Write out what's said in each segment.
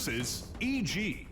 versus EG.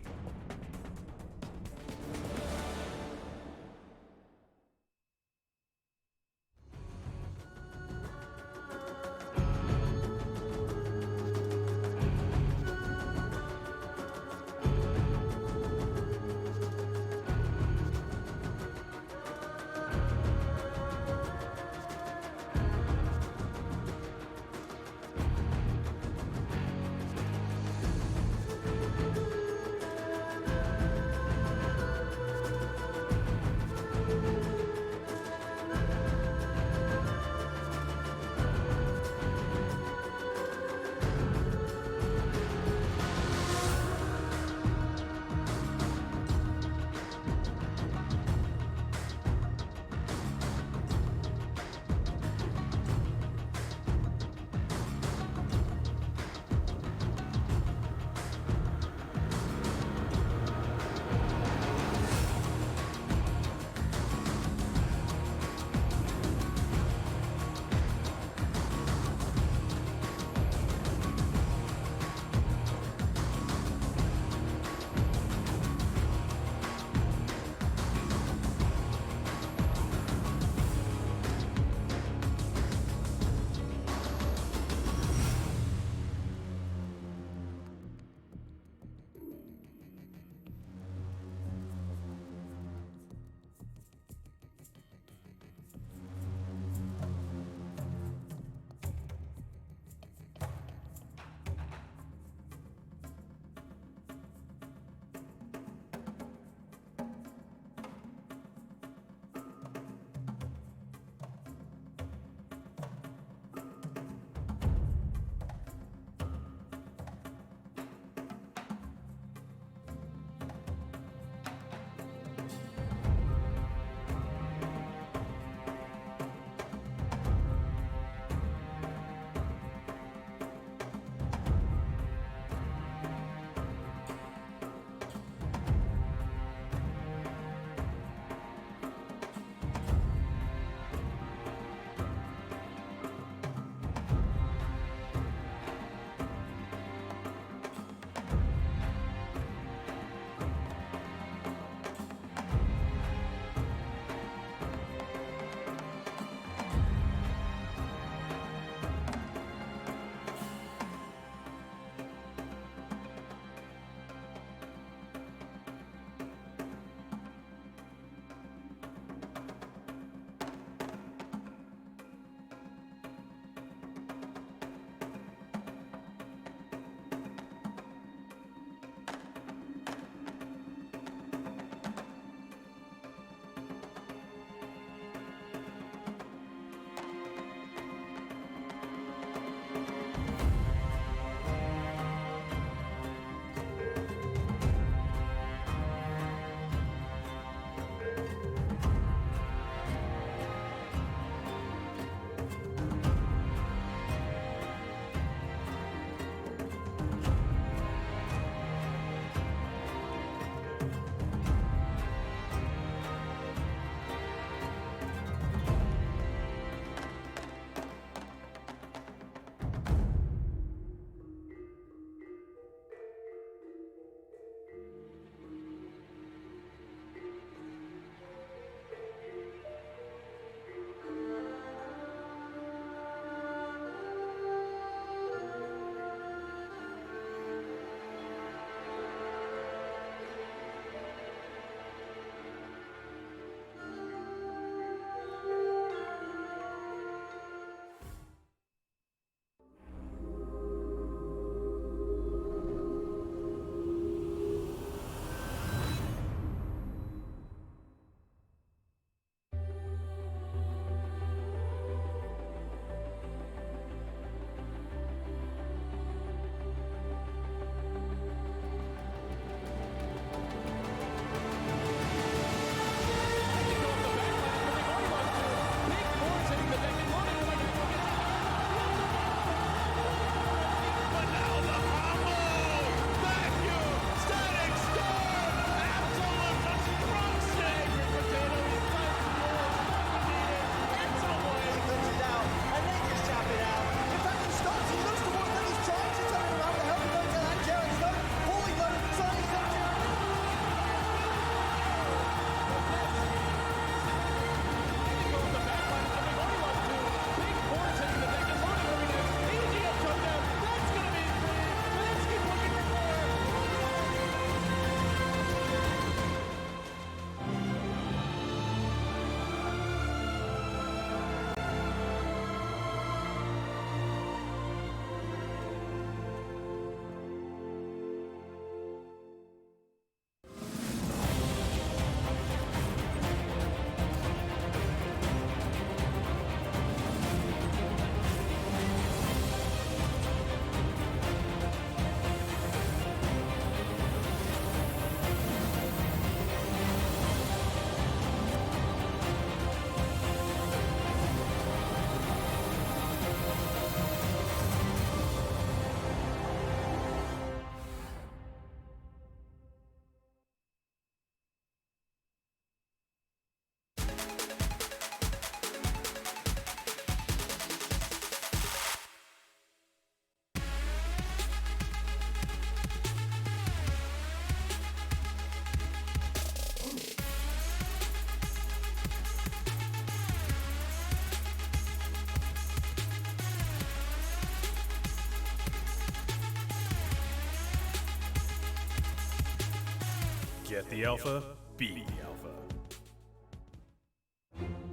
Get the alpha, be the alpha.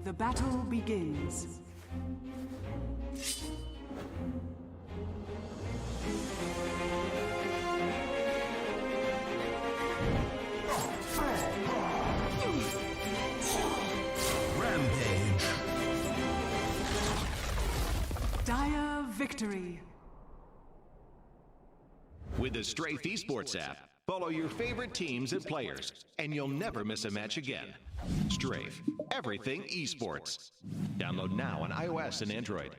The battle begins. Rampage. Dire victory. With the Strafe Esports app, follow your favorite teams and players, and you'll never miss a match again. Strafe, everything esports. Download now on iOS and Android.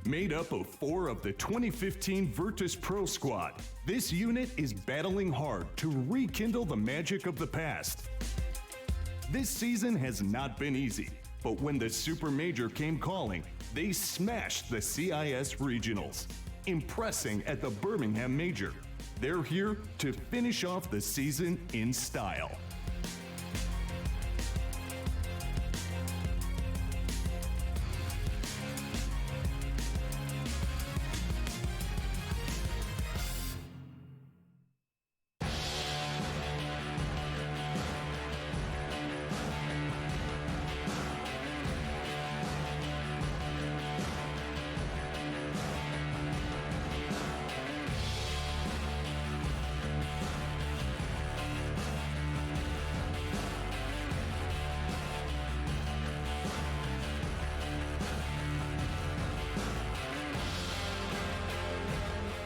Made up of 4 of the 2015 Virtus Pro squad, this unit is battling hard to rekindle the magic of the past. This season has not been easy, but when the Supermajor came calling, they smashed the CIS regionals, impressing at the Birmingham Major. They're here to finish off the season in style.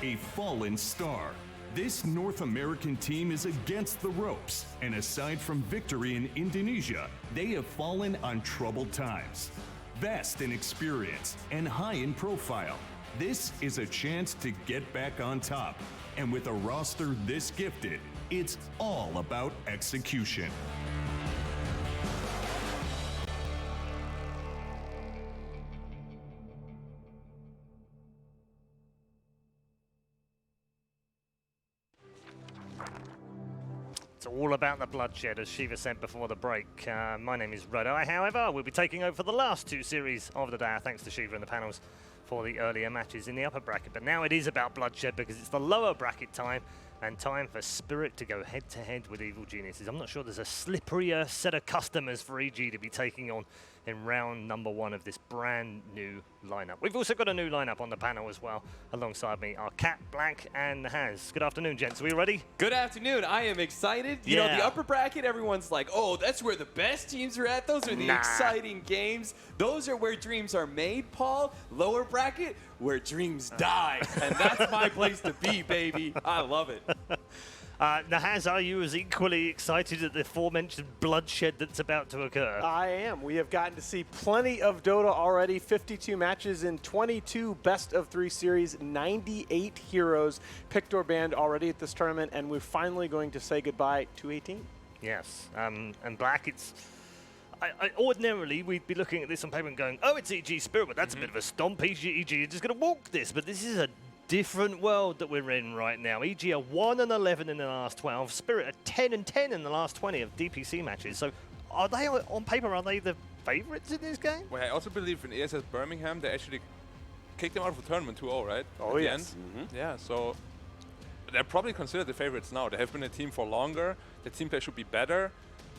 A fallen star. This North American team is against the ropes, and aside from victory in Indonesia, they have fallen on troubled times. Vast in experience and high in profile, this is a chance to get back on top. And with a roster this gifted, it's all about execution. It's all about the bloodshed, as Shiva said before the break. My name is Rodo. I, however, will be taking over for the last 2 series of the day, thanks to Shiva and the panels for the earlier matches in the upper bracket. But now it is about bloodshed because it's the lower bracket time, and time for Spirit to go head-to-head with Evil Geniuses. I'm not sure there's a slipperier set of customers for EG to be taking on in round number 1 of this brand new lineup. We've also got a new lineup on the panel as well. Alongside me are Cat, Black, and Nahaz. Good afternoon, gents. Are we ready? Good afternoon. I am excited. You know, the upper bracket, everyone's like, oh, that's where the best teams are at. Those are the exciting games. Those are where dreams are made, Paul. Lower bracket, where dreams die. And that's my place to be, baby. I love it. Nahaz, are you as equally excited at the aforementioned bloodshed that's about to occur? I am. We have gotten to see plenty of Dota already. 52 matches in 22 best of 3 series, 98 heroes picked or banned already at this tournament, and we're finally going to say goodbye to a team. Yes, and Black, it's... ordinarily, we'd be looking at this on paper and going, oh, it's EG Spirit, but that's a bit of a stomp. EG are just going to walk this, but this is a different world that we're in right now. EG are 1-11 in the last 12. Spirit are 10-10 in the last 20 of DPC matches. So are they, on paper, are they the favorites in this game? Well, I also believe in ESS Birmingham, they actually kicked them out of the tournament 2-0, right? Oh, yes. Yeah, so they're probably considered the favorites now. They have been a team for longer. The team play should be better.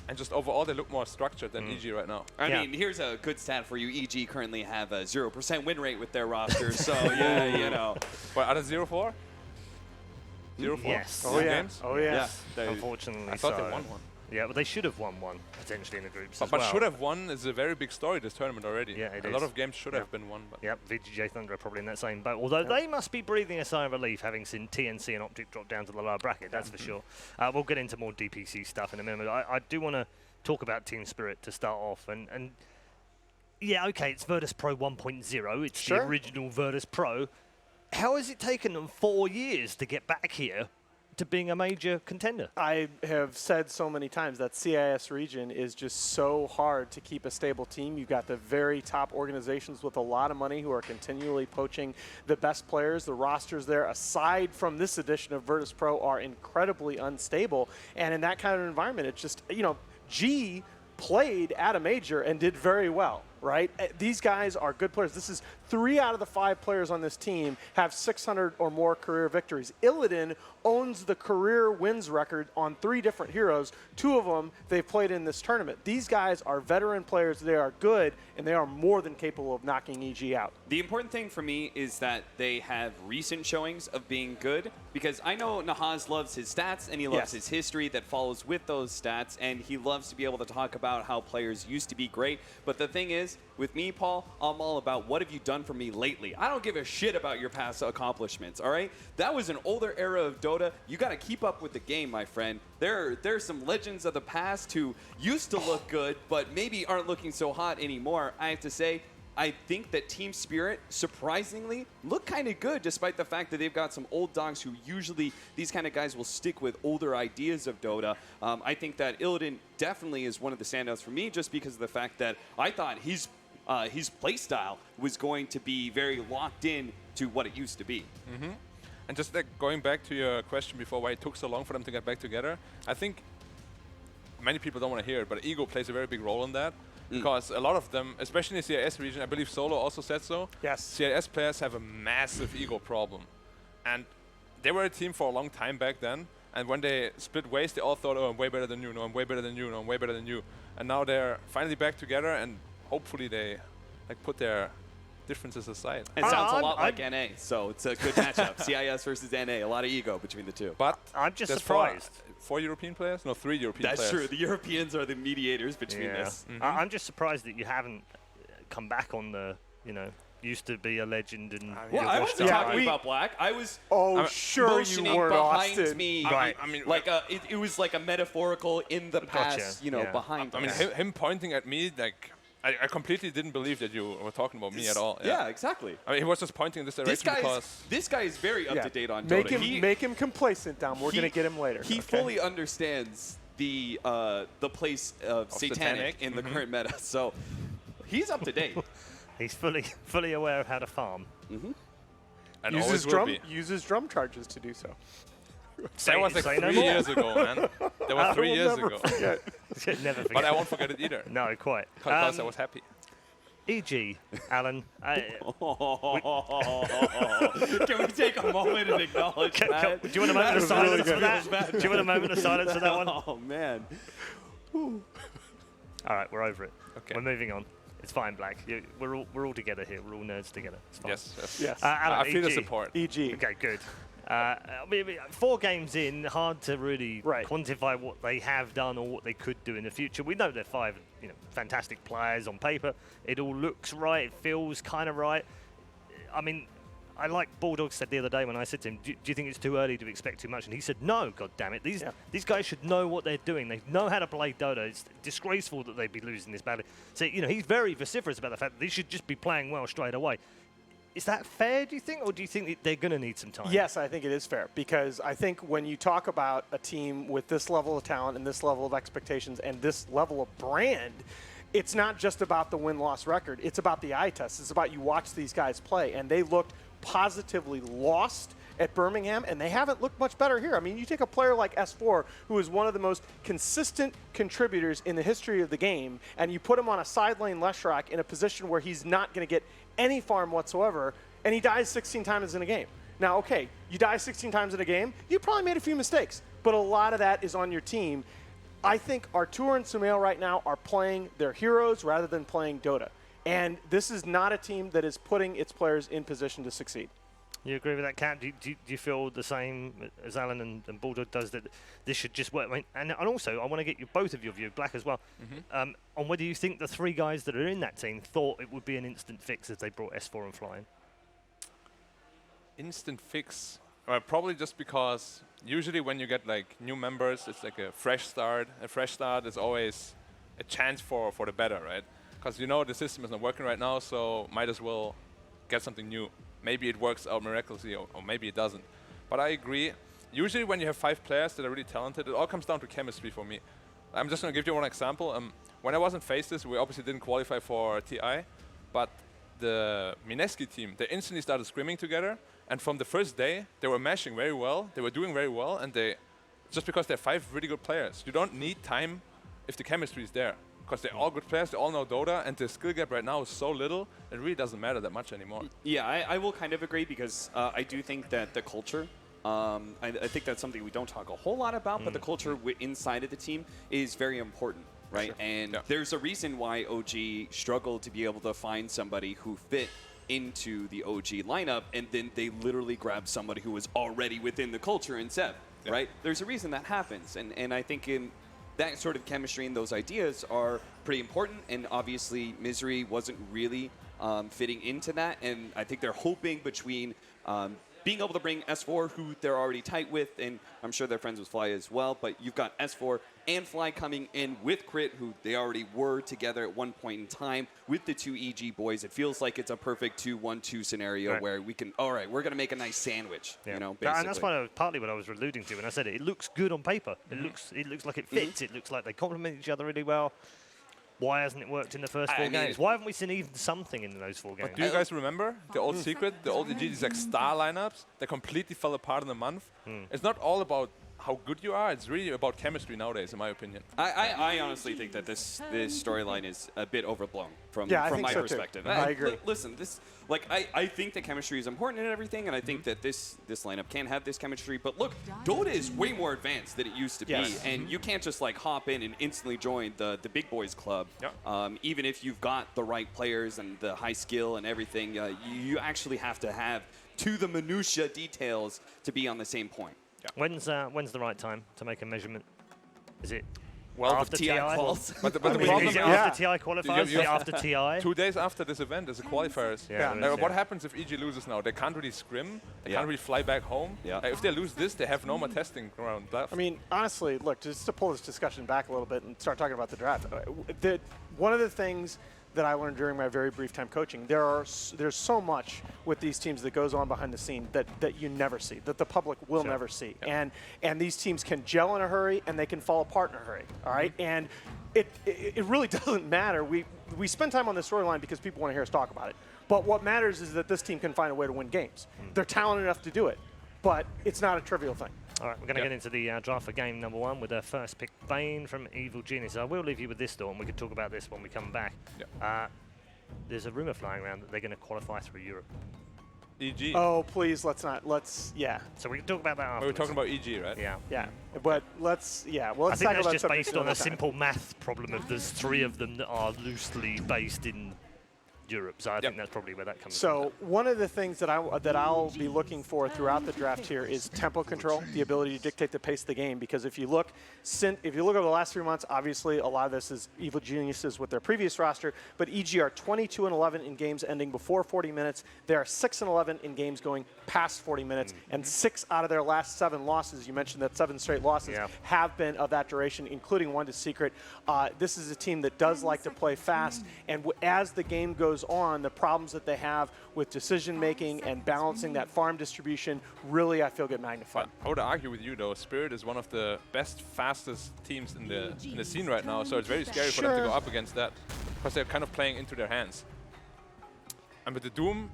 And just overall, they look more structured than EG right now. I mean, here's a good stat for you. EG currently have a 0% win rate with their roster, so yeah, you know. What, out of 0-4? 0-4? Yes. Oh, yeah. Games? Oh, yes. Yeah. Unfortunately, I thought so. they won one. Yeah, but they should have won one, potentially, in the groups as But well. should have won is a very big story this tournament already. Yeah, it a is. lot of games should have been won. But Yep, VGJ Thunder are probably in that same boat. Although they must be breathing a sigh of relief having seen TNC and Optic drop down to the lower bracket, that's for sure. We'll get into more DPC stuff in a minute. I do want to talk about Team Spirit to start off. And yeah, okay, it's Virtus Pro 1.0. It's the original Virtus Pro. How has it taken them 4 years to get back here to being a major contender? I have said so many times that CIS region is just so hard to keep a stable team. You've got the very top organizations with a lot of money who are continually poaching the best players. The rosters there, aside from this edition of Virtus Pro, are incredibly unstable. And in that kind of environment, it's just, you know, G played at a major and did very well, right? These guys are good players. This is 3 out of the 5 players on this team have 600 or more career victories. Illidan owns the career wins record on 3 different heroes. 2 of them they've played in this tournament. These guys are veteran players. They are good, and they are more than capable of knocking EG out. The important thing for me is that they have recent showings of being good, because I know Nahaz loves his stats, and he loves his history that follows with those stats, and he loves to be able to talk about how players used to be great. But the thing is, with me, Paul, I'm all about what have you done for me lately. I don't give a shit about your past accomplishments, all right? That was an older era of Dota. You got to keep up with the game, my friend. There's some legends of the past who used to look good, but maybe aren't looking so hot anymore. I have to say, I think that Team Spirit, surprisingly, look kind of good, despite the fact that they've got some old dogs who usually, these kind of guys will stick with older ideas of Dota. I think that Illidan definitely is one of the standouts for me, just because of the fact that I thought his playstyle was going to be very locked in to what it used to be. And just like going back to your question before, why it took so long for them to get back together, I think many people don't want to hear it, but ego plays a very big role in that. Because a lot of them, especially in the CIS region, I believe Solo also said so, CIS players have a massive ego problem. And they were a team for a long time back then, and when they split ways, they all thought, oh, I'm way better than you, no, I'm way better than you, no, I'm way better than you. And now they're finally back together, and hopefully they like put their differences aside. It sounds a lot like NA, so it's a good matchup. CIS versus NA, a lot of ego between the two. But I'm just surprised. 4 European players? No, 3 European players. That's true. The Europeans are the mediators between this. I'm just surprised that you haven't come back on the, you know, used to be a legend and. Well, I wasn't talking about Black. I was motioning you were, behind Austin. me. Right. I mean, like it was like a metaphorical in the past, you know, behind. I mean, him pointing at me, like, I completely didn't believe that you were talking about me at all. Yeah, exactly. I mean, he was just pointing in this direction because... This guy is very up to date on Dota. Make him complacent, Dom. We're going to get him later. He fully understands the place of Satanic in the current meta, so he's up to date. He's fully aware of how to farm. And uses drum charges to do so. That was like 3 years ago, man. That was 3 years ago. Never forget. But I won't forget it either. No, quite. Because I was happy. EG, Alan. Can we take a moment and acknowledge that? Do you want a moment of silence for that? Do you want a moment of silence for that one? Oh, man. All right, we're over it. Okay. We're moving on. It's fine, Black. We're all together here. We're all nerds together. It's fine. Yes. Alan, I feel the EG. support. EG. Okay, good. I mean, 4 games in, hard to really quantify what they have done or what they could do in the future. We know they're 5, you know, fantastic players on paper. It all looks right. It feels kind of right. I mean, I like Bulldog said the other day when I said to him, do you think it's too early to expect too much? And he said, no, God damn it. These guys should know what they're doing. They know how to play Dota. It's disgraceful that they'd be losing this badly. So, you know, he's very vociferous about the fact that they should just be playing well straight away. Is that fair, do you think, or do you think they're going to need some time? Yes, I think it is fair, because I think when you talk about a team with this level of talent and this level of expectations and this level of brand, it's not just about the win-loss record. It's about the eye test. It's about you watch these guys play, and they looked positively lost at Birmingham, and they haven't looked much better here. I mean, you take a player like S4, who is one of the most consistent contributors in the history of the game, and you put him on a side lane Leshrac in a position where he's not going to get any farm whatsoever, and he dies 16 times in a game. Now, okay, you die 16 times in a game, you probably made a few mistakes, but a lot of that is on your team. I think Artur and Sumail right now are playing their heroes rather than playing Dota. And this is not a team that is putting its players in position to succeed. You agree with that, Kat? Do you feel the same as Alan and Bulldog does, that this should just work? I mean, and also, I want to get both of your view, Black as well, on whether you think the 3 guys that are in that team thought it would be an instant fix if they brought S4 and Fly in. Instant fix? Probably just because usually when you get like new members, it's like a fresh start. A fresh start is always a chance for the better, right? Because you know the system is not working right now, so might as well get something new. Maybe it works out miraculously, or maybe it doesn't. But I agree. Usually when you have 5 players that are really talented, it all comes down to chemistry for me. I'm just going to give you one example. When I was in Faces, we obviously didn't qualify for TI, but the Mineski team, they instantly started scrimming together, and from the first day, they were meshing very well, they were doing very well, and just because they're 5 really good players. You don't need time if the chemistry is there, because they're all good players, they all know Dota, and the skill gap right now is so little, it really doesn't matter that much anymore. Yeah, I will kind of agree, because I do think that the culture, I think that's something we don't talk a whole lot about, but the culture inside of the team is very important, right? Sure. And there's a reason why OG struggled to be able to find somebody who fit into the OG lineup, and then they literally grabbed somebody who was already within the culture in Seb, right? There's a reason that happens, and I think in that sort of chemistry and those ideas are pretty important, and obviously Misery wasn't really fitting into that, and I think they're hoping between being able to bring S4, who they're already tight with, and I'm sure they're friends with Fly as well, but you've got S4 and Fly coming in with Crit, who they already were together at one point in time with the 2 EG boys. It feels like it's a perfect 2-1-2 scenario where we can, all right, we're going to make a nice sandwich, you know, basically. And that's partly what I was alluding to when I said it. It looks good on paper. It looks like it fits. It looks like they complement each other really well. Why hasn't it worked in the first 4 games? Why haven't we seen even something in those 4 games? But do you guys remember the old secret, the old EG, these like star lineups that completely fell apart in a month? It's not all about how good you are, it's really about chemistry nowadays, in my opinion. I honestly think that this storyline is a bit overblown from my perspective. I agree. Listen, I think that chemistry is important and everything, and I think that this lineup can have this chemistry. But look, Dota is way more advanced than it used to be, and you can't just like hop in and instantly join the big boys club. Even if you've got the right players and the high skill and everything, you actually have to have to the minutia details to be on the same point. When's the right time to make a measurement? Is it after TI quals? But the is problem it after TI qualifiers? Is it after TI? 2 days after this event is the qualifiers. What happens if EG loses now? They can't really scrim. They can't really fly back home. If they lose this, they have no more testing ground left. I mean, honestly, look, just to pull this discussion back a little bit and start talking about the draft, one of the things that I learned during my very brief time coaching, there's so much with these teams that goes on behind the scene that you never see, that the public will never see. And these teams can gel in a hurry and they can fall apart in a hurry, all right? And it really doesn't matter. We spend time on this storyline because people want to hear us talk about it. But what matters is that this team can find a way to win games. They're talented enough to do it, but it's not a trivial thing. All right, we're going to get into the draft for game number 1 with our first pick, Bane from Evil Genius. I will leave you with this, though, and we can talk about this when we come back. There's a rumor flying around that they're going to qualify through Europe. EG. Oh, please, let's not. So we can talk about that after. We're talking about EG, right? Yeah. But let's I think that's just based on a simple math problem of there's 3 of them that are loosely based in Europe, so I think that's probably where that comes from. So one of the things that I'll be looking for throughout the draft here is tempo control, the ability to dictate the pace of the game. Because if you look over the last 3 months, obviously a lot of this is Evil Geniuses with their previous roster, but EG are 22-11 in games ending before 40 minutes. They are 6-11 in games going past 40 minutes, and 6 out of their last 7 losses, you mentioned that 7 straight losses, have been of that duration, including one to Secret. This is a team that does like to play fast, and as the game goes on, the problems that they have with decision making and balancing that farm distribution really, I feel, get magnified. I would argue with you though. Spirit is one of the best, fastest teams in the scene right now, so it's very scary for them to go up against that because they're kind of playing into their hands. And with the Doom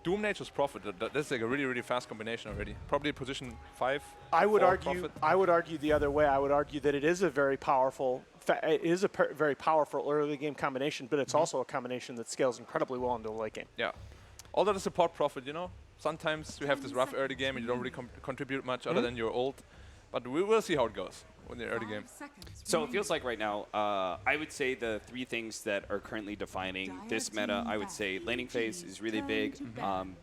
Nature's Prophet, that's like a really, really fast combination already. Probably position 5. I would argue the other way. I would argue that it is a very powerful. It is a very powerful early game combination, but it's also a combination that scales incredibly well into the late game. Yeah. Although the support Prophet, you know, sometimes you have this rough early game and you don't really contribute much other than your ult. But we will see how it goes in the early game. So it feels like right now, I would say the 3 things that are currently defining this meta, I would say laning phase is really big.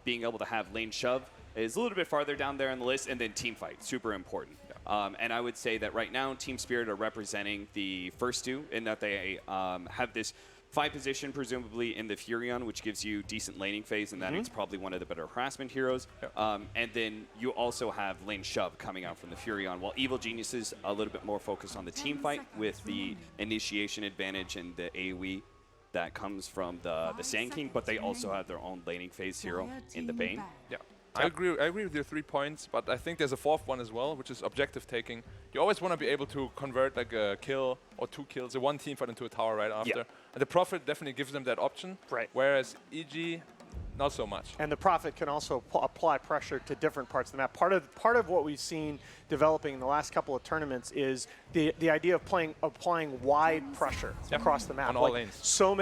Being able to have lane shove is a little bit farther down there on the list, and then Teamfight, super important. And I would say that right now, Team Spirit are representing the first two in that they have this 5 position, presumably in the Furion, which gives you decent laning phase, and that it's probably one of the better harassment heroes. And then you also have lane shove coming out from the Furion, while Evil Geniuses a little bit more focused on the team fight with the initiation advantage and the AoE that comes from the Sand King, but they also have their own laning phase hero in the Bane. Yeah. I agree with your 3 points, but I think there's a 4th one as well, which is objective taking. You always want to be able to convert like a kill or 2 kills, a 1 team fight into a tower right after. And the Prophet definitely gives them that option. Right. Whereas EG, not so much. And the Prophet can also apply pressure to different parts of the map. Part of what we've seen developing in the last couple of tournaments is the idea of applying wide pressure across the map. On all lanes. So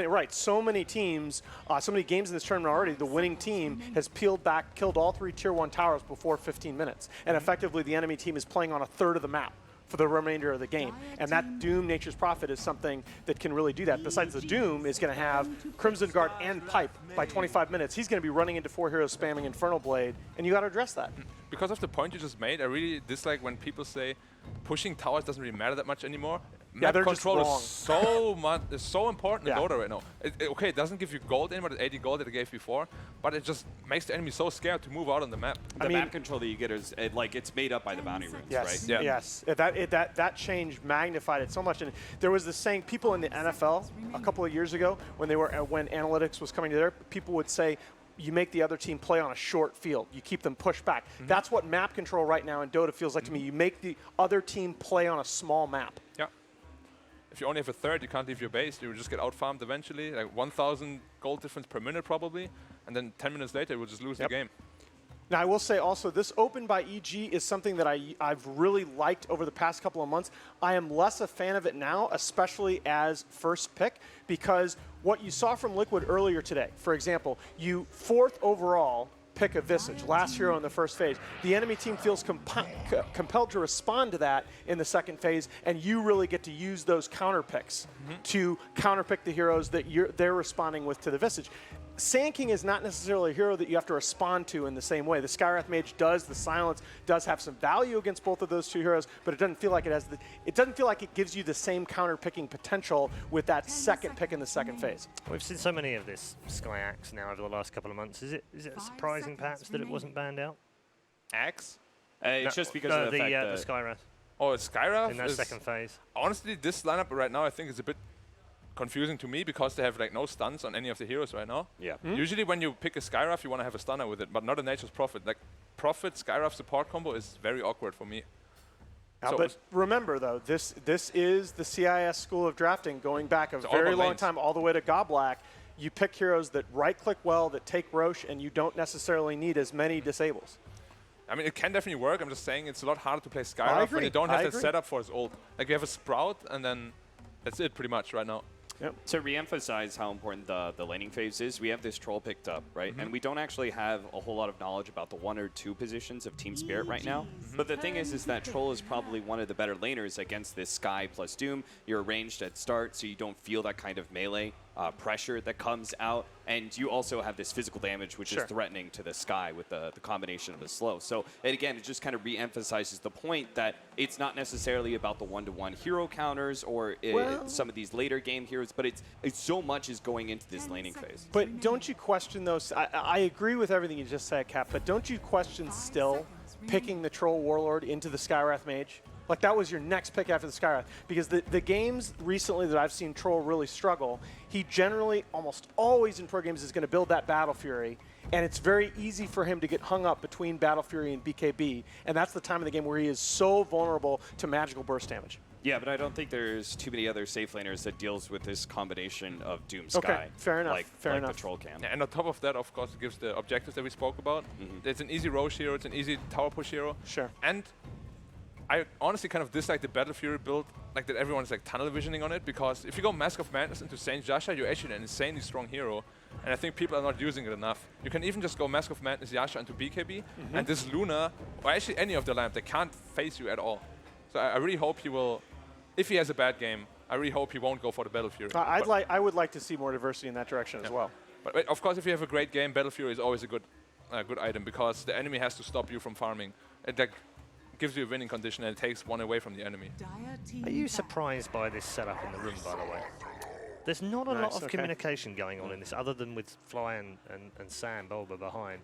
many teams, so many games in this tournament already, the winning team has peeled back, killed all 3 tier 1 towers before 15 minutes. And effectively the enemy team is playing on a third of the map for the remainder of the game. And that Doom Nature's Prophet is something that can really do that. Besides, the Doom is going to have Crimson Guard and Pipe by 25 minutes. He's going to be running into 4 heroes spamming Infernal Blade, and you got to address that. Because of the point you just made, I really dislike when people say pushing towers doesn't really matter that much anymore. Yeah, Map they're just control wrong. is so much, is so important in Yeah. Dota right now. Okay, it doesn't give you gold anymore, the 80 gold that it gave before, but it just makes the enemy so scared to move out on the map. The map control that you get is it's made up by the bounty runes, Yes, right? yes. That change magnified it so much. And there was this saying, people in the NFL a couple of years ago, when analytics was coming together, people would say, you make the other team play on a short field. You keep them pushed back. That's what map control right now in Dota feels like to me. You make the other team play on a small map. Yeah. If you only have a third, you can't leave your base. You will just get out-farmed eventually, like 1,000 gold difference per minute probably, and then 10 minutes later, you will just lose the game. Now, I will say also, this Open by EG is something that I've really liked over the past couple of months. I am less a fan of it now, especially as first pick, because what you saw from Liquid earlier today, for example, you 4th overall pick a Visage, last hero in the first phase. The enemy team feels compelled to respond to that in the second phase, and you really get to use those counter picks to counter pick the heroes that they're responding with to the Visage. Sand King is not necessarily a hero that you have to respond to in the same way. The Skywrath Mage does, the Silence does have some value against both of those 2 heroes, but it doesn't feel like it doesn't feel like it gives you the same counter picking potential with that second pick in the second phase. We've seen so many of this Sky Axe now over the last couple of months. Is it surprising perhaps that it wasn't banned out? Axe? It's just because of the fact that the Skywrath Oh, it's Skywrath? in that second phase. Honestly, this lineup right now I think is a bit confusing to me because they have like no stuns on any of the heroes right now. Yeah. Usually when you pick a Skywrath, you want to have a stunner with it, but not a Nature's Prophet. Like Prophet Skywrath support combo is very awkward for me. But remember, though, this is the CIS school of drafting going back a very long time, all the way to Goblack. You pick heroes that right-click well, that take Roche, and you don't necessarily need as many disables. I mean, it can definitely work. I'm just saying it's a lot harder to play Skywrath when you don't have that setup for his ult. Like you have a Sprout, and then that's it pretty much right now. Yep. To re-emphasize how important the laning phase is, we have this troll picked up, right? And we don't actually have a whole lot of knowledge about the 1 or 2 positions of Team Spirit right now. But the thing is that troll is probably one of the better laners against this Sky plus Doom. You're ranged at start, so you don't feel that kind of melee pressure that comes out. And you also have this physical damage, which is threatening to the Sky with the combination of the slow. So, and again, it just kind of re-emphasizes the point that it's not necessarily about the one-to-one hero counters or some of these later game heroes, but it's so much is going into this laning phase. But don't you question those? I agree with everything you just said, Cap, but don't you question still picking the Troll Warlord into the Skywrath Mage? Like, that was your next pick after the Skywrath. Because the games recently that I've seen Troll really struggle, he generally, almost always in pro games, is going to build that Battle Fury. And it's very easy for him to get hung up between Battle Fury and BKB. And that's the time of the game where he is so vulnerable to magical burst damage. Yeah, but I don't think there's too many other safe laners that deals with this combination of Doom Sky. Okay, fair enough. Like the Troll can. Yeah, and on top of that, of course, it gives the objectives that we spoke about. It's an easy Roche hero, it's an easy tower push hero. Sure. And I honestly kind of dislike the Battle Fury build, like that everyone's like tunnel visioning on it, because if you go Mask of Madness into Saint Yasha, you're actually an insanely strong hero, and I think people are not using it enough. You can even just go Mask of Madness Yasha into BKB, and this Luna, or actually any of the lineup, they can't face you at all. So I really hope he will, if he has a bad game, I really hope he won't go for the Battle Fury. I would like to see more diversity in that direction as well. But of course, if you have a great game, Battle Fury is always a good good item because the enemy has to stop you from farming. It like, gives you a winning condition and it takes one away from the enemy. Are you surprised by this setup in the room, by the way? There's not a lot of communication going on in this, other than with Fly and Sam Bulba behind.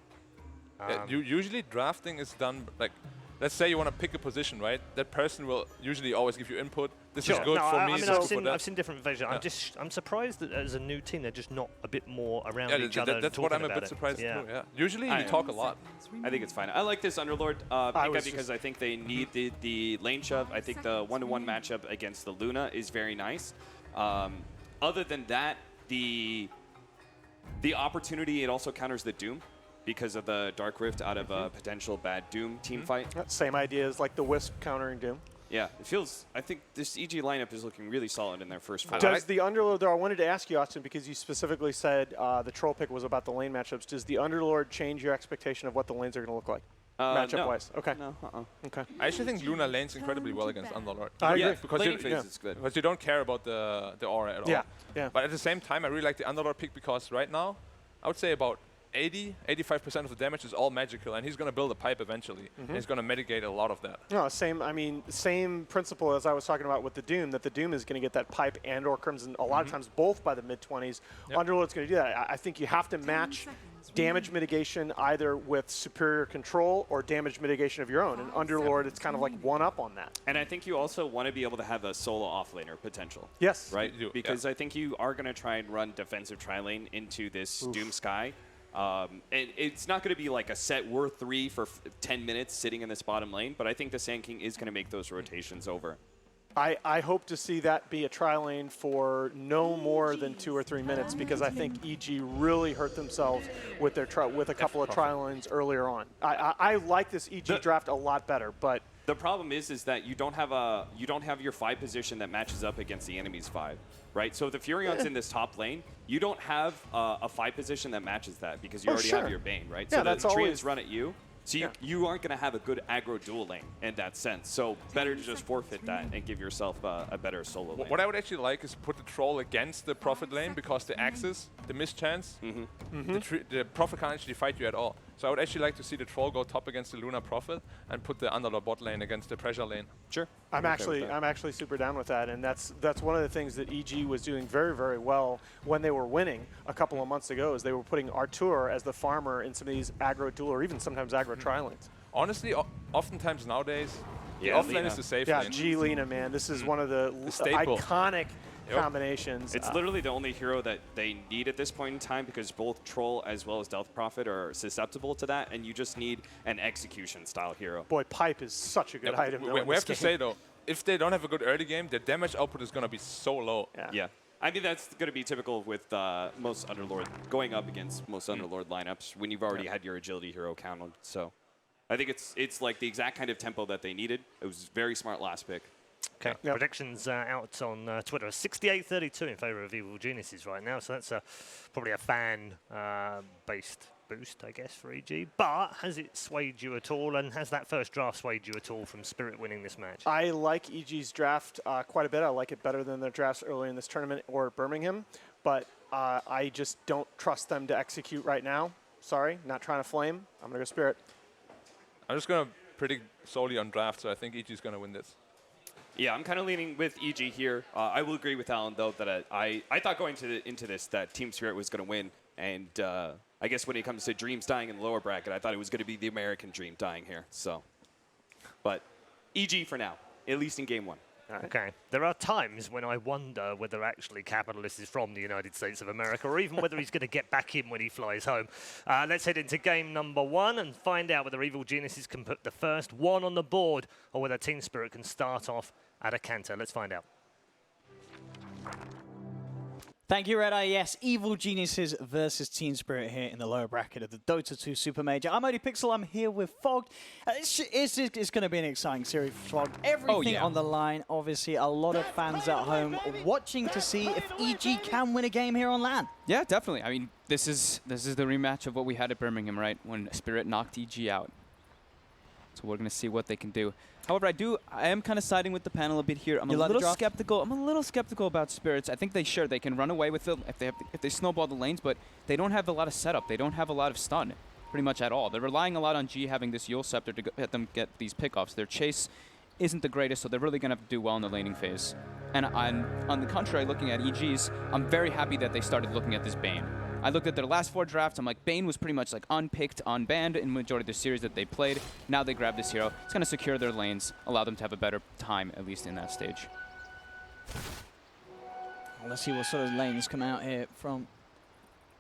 Usually drafting is done like, let's say you want to pick a position, right? That person will usually always give you input. This is good for me. I've seen different versions. I'm surprised that as a new team they're just not a bit more around each other. That's what I'm a bit surprised too. Yeah. Usually we talk a lot. I think it's fine. I like this Underlord pickup because I think they need the lane shove. I think the 1-to-1 matchup against the Luna is very nice. Other than that, the opportunity, it also counters the Doom because of the Dark Rift out of a potential bad Doom team fight. Same idea as like the Wisp countering Doom. Yeah, it feels, I think this EG lineup is looking really solid in their first 4. Does the Underlord, though, I wanted to ask you, Austin, because you specifically said the troll pick was about the lane matchups. Does the Underlord change your expectation of what the lanes are going to look like? Matchup-wise? Okay. No, Okay. I actually think Luna lanes incredibly well against Underlord. I agree. Because you don't care about the aura at all. Yeah. But at the same time, I really like the Underlord pick because right now, I would say about 85% of the damage is all magical, and he's going to build a pipe eventually. And he's going to mitigate a lot of that. No, same principle as I was talking about with the Doom, that the Doom is going to get that pipe and or Crimson a lot of times both by the mid-20s. Underlord's going to do that. I think you have to match damage mitigation either with superior control or damage mitigation of your own. And Underlord, it's kind of like one up on that. And I think you also want to be able to have a solo offlaner potential. Yes. Right? Because I think you are going to try and run defensive tri-lane into this Doom Sky. And it's not going to be like a set, we're 3 for 10 minutes sitting in this bottom lane, but I think the Sand King is going to make those rotations over. I hope to see that be a tri-lane for no more than 2 or 3 minutes because I think EG really hurt themselves with their with a couple of tri-lanes earlier on. I like this EG draft a lot better, but the problem is that you don't have your 5 position that matches up against the enemy's 5, right? So if the Furion's in this top lane, you don't have a 5 position that matches that because you already have your Bane, right? Yeah, so that's the always Treants run at you. So you aren't going to have a good aggro dual lane in that sense. So better to just forfeit that and give yourself a better solo lane. What I would actually like is put the Troll against the Prophet lane because the Axis, the mischance, the Prophet can't actually fight you at all. So I would actually like to see the Troll go top against the Luna Prophet and put the Underlord bot lane against the pressure lane. Sure. I'm actually super down with that, and that's one of the things that EG was doing very, very well when they were winning a couple of months ago. Is they were putting Artur as the farmer in some of these aggro dual or even sometimes aggro tri-lanes. Honestly, oftentimes nowadays, the offlane is the safe lane. Yeah, G-Lina, man, this is one of the iconic combinations. It's literally the only hero that they need at this point in time because both Troll as well as Stealth Prophet are susceptible to that, and you just need an execution style hero. Boy, Pipe is such a good item. We have to say though, if they don't have a good early game, their damage output is going to be so low. Yeah. I mean, that's going to be typical with most Underlord, going up against most Underlord lineups when you've already had your agility hero counted. So I think it's like the exact kind of tempo that they needed. It was very smart last pick. Okay, predictions out on Twitter. 68-32 in favour of Evil Geniuses right now, so that's probably a fan-based boost, I guess, for EG. But has it swayed you at all, and has that first draft swayed you at all from Spirit winning this match? I like EG's draft quite a bit. I like it better than their drafts earlier in this tournament or Birmingham, but I just don't trust them to execute right now. Sorry, not trying to flame. I'm going to go Spirit. I'm just going to predict solely on draft, so I think EG is going to win this. Yeah, I'm kind of leaning with EG here. I will agree with Alan, though, that I thought going into this that Team Spirit was going to win. And I guess when it comes to Dreams dying in the lower bracket, I thought it was going to be the American Dream dying here. So, but EG for now, at least in Game 1. Okay. There are times when I wonder whether actually Capitalist is from the United States of America or even whether he's going to get back in when he flies home. Let's head into game number 1 and find out whether Evil Geniuses can put the first 1 on the board or whether Team Spirit can start off at a canter. Let's find out. Thank you, Red Eye. Yes, Evil Geniuses versus Team Spirit here in the lower bracket of the Dota 2 Supermajor. I'm ODPixel. I'm here with Fogged. It's going to be an exciting series for Fogged. Everything on the line. Obviously, a lot of fans at home watching to see if EG can win a game here on LAN. Yeah, definitely. I mean, this is the rematch of what we had at Birmingham, right? When Spirit knocked EG out. So we're going to see what they can do. However, I am kind of siding with the panel a bit here. I'm a little skeptical. I'm a little skeptical about Spirits. I think they can run away with them if they snowball the lanes, but they don't have a lot of setup. They don't have a lot of stun. pretty much at all. They're relying a lot on G having this Yule Scepter to let them get these pickoffs. Their chase isn't the greatest, so they're really going to have to do well in the laning phase. And on the contrary, looking at EG's, I'm very happy that they started looking at this Bane. I looked at their last 4 drafts. I'm like, Bane was pretty much like unpicked, unbanned in the majority of the series that they played. Now they grab this hero. It's going to secure their lanes, allow them to have a better time, at least in that stage. Let's see what sort of lanes come out here from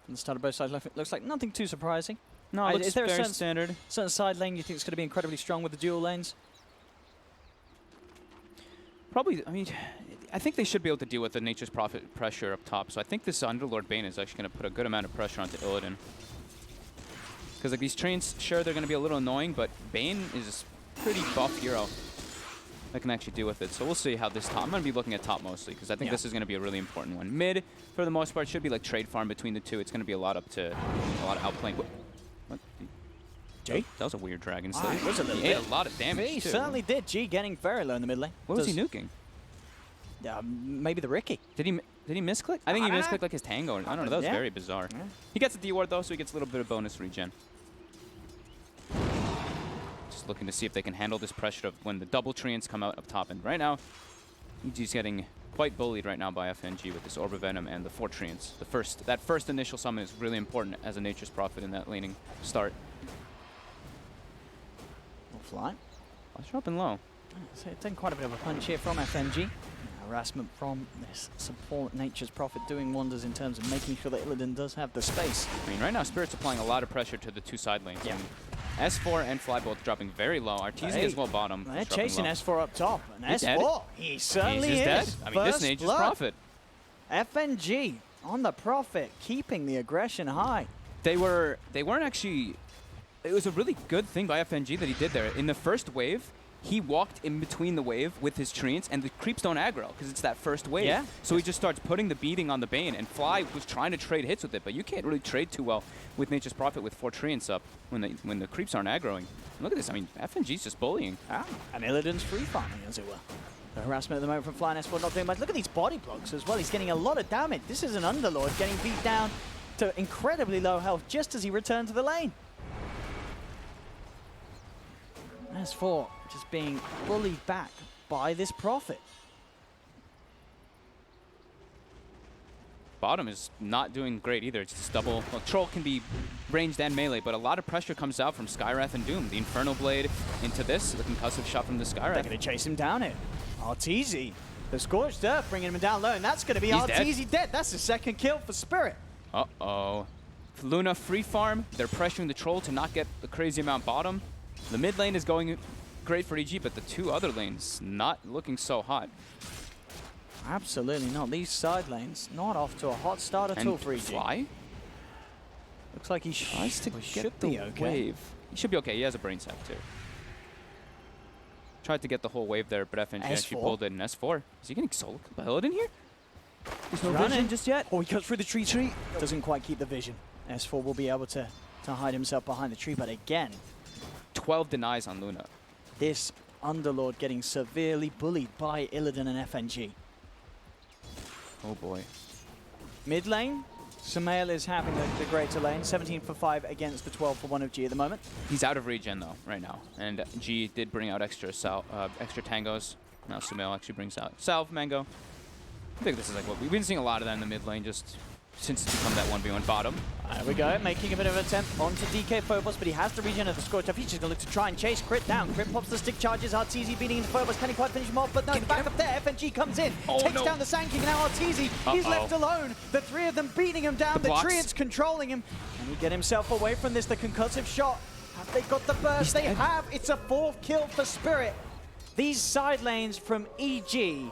the start of both sides. Looks like nothing too surprising. No, it looks is there very a standard. certain side lane you think is going to be incredibly strong with the dual lanes? Probably, I mean, I think they should be able to deal with the Nature's Prophet pressure up top. So I think this Underlord Bane is actually going to put a good amount of pressure onto Illidan. Because like these trains, sure, they're going to be a little annoying, but Bane is a pretty buff hero that can actually deal with it. So we'll see how this top. I'm going to be looking at top mostly because I think this is going to be a really important one. Mid, for the most part, should be like trade farm between the two. It's going to be a lot up to a lot of outplaying. What? Jay? That was a weird dragon slave. He ate a lot of damage. He too. certainly did. G getting very low in the mid lane. What was he nuking? Maybe the Ricky. Did he misclick? I think he misclicked like his Tango. I don't know. That was very bizarre. Yeah. He gets a D-ward though, so he gets a little bit of bonus regen. Just looking to see if they can handle this pressure of when the double treants come out up top. And right now, EG's getting quite bullied right now by FNG with this Orb of Venom and the 4 treants. That first initial summon is really important as a Nature's Prophet in that laning start. Fly. It's dropping low. So it's taking quite a bit of a punch here from FNG. Harassment from this support Nature's Prophet doing wonders in terms of making sure that Illidan does have the space. I mean, right now Spirit's applying a lot of pressure to the 2 side lanes. Yeah. And S4 and Fly both dropping very low. Arteezy as well bottom. They're chasing low. S4 up top. And He's S4, dead. he certainly He's is. dead. I mean, this Nature's Prophet. FNG on the Prophet, keeping the aggression high. They weren't actually. It was a really good thing by FNG that he did there. In the first wave, he walked in between the wave with his treants, and the creeps don't aggro because it's that first wave. Yeah. So he just starts putting the beating on the Bane, and Fly was trying to trade hits with it, but you can't really trade too well with Nature's Prophet with 4 treants up when the creeps aren't aggroing. And look at this. I mean, FNG's just bullying. And Illidan's free farming, as it were. The harassment at the moment from Fly and S4 not doing much. Look at these body blocks as well. He's getting a lot of damage. This is an Underlord getting beat down to incredibly low health just as he returned to the lane. S4 just being bullied back by this Prophet. Bottom is not doing great either. It's just double. Well, Troll can be ranged and melee, but a lot of pressure comes out from Skywrath and Doom. The Infernal Blade into this, the concussive shot from the Skywrath. They're going to chase him down here. Arteezy, the Scorched Earth, bringing him down low, and that's going to be Arteezy dead. That's the second kill for Spirit. Uh-oh. Luna free farm. They're pressuring the Troll to not get the crazy amount bottom. The mid lane is going great for EG, but the 2 other lanes not looking so hot. Absolutely not. These side lanes not off to a hot start at all for EG. Fly? Looks like he tries to should get be the okay. wave. He should be okay. He has a brain sack too. Tried to get the whole wave there, but FNG actually pulled it in S4. Is he getting solo killed in here? There's no vision just yet. Oh, he cuts through the tree. Doesn't quite keep the vision. S4 will be able to hide himself behind the tree, but again, 12 denies on Luna. This Underlord getting severely bullied by Illidan and FNG. Oh boy. Mid lane, Sumail is having the greater lane. 17 for 5 against the 12 for 1 of G at the moment. He's out of regen though, right now. And G did bring out extra tangos. Now Sumail actually brings out Salve, Mango. I think this is like what we've been seeing a lot of that in the mid lane just since it's become that 1v1 bottom. There we go, making a bit of an attempt onto DK Phobos, but he has the regen of the Scorch. He's just going to look to try and chase Crit down. Crit pops the stick charges. Arteezy beating into Phobos. Can he quite finish him off? But no, back up there. FNG comes in, takes down the Sand King, and now Arteezy. He's left alone. The 3 of them beating him down. The Treants controlling him. Can he get himself away from this? The concussive shot. Have they got the burst? They have. It's a 4th kill for Spirit. These side lanes from EG.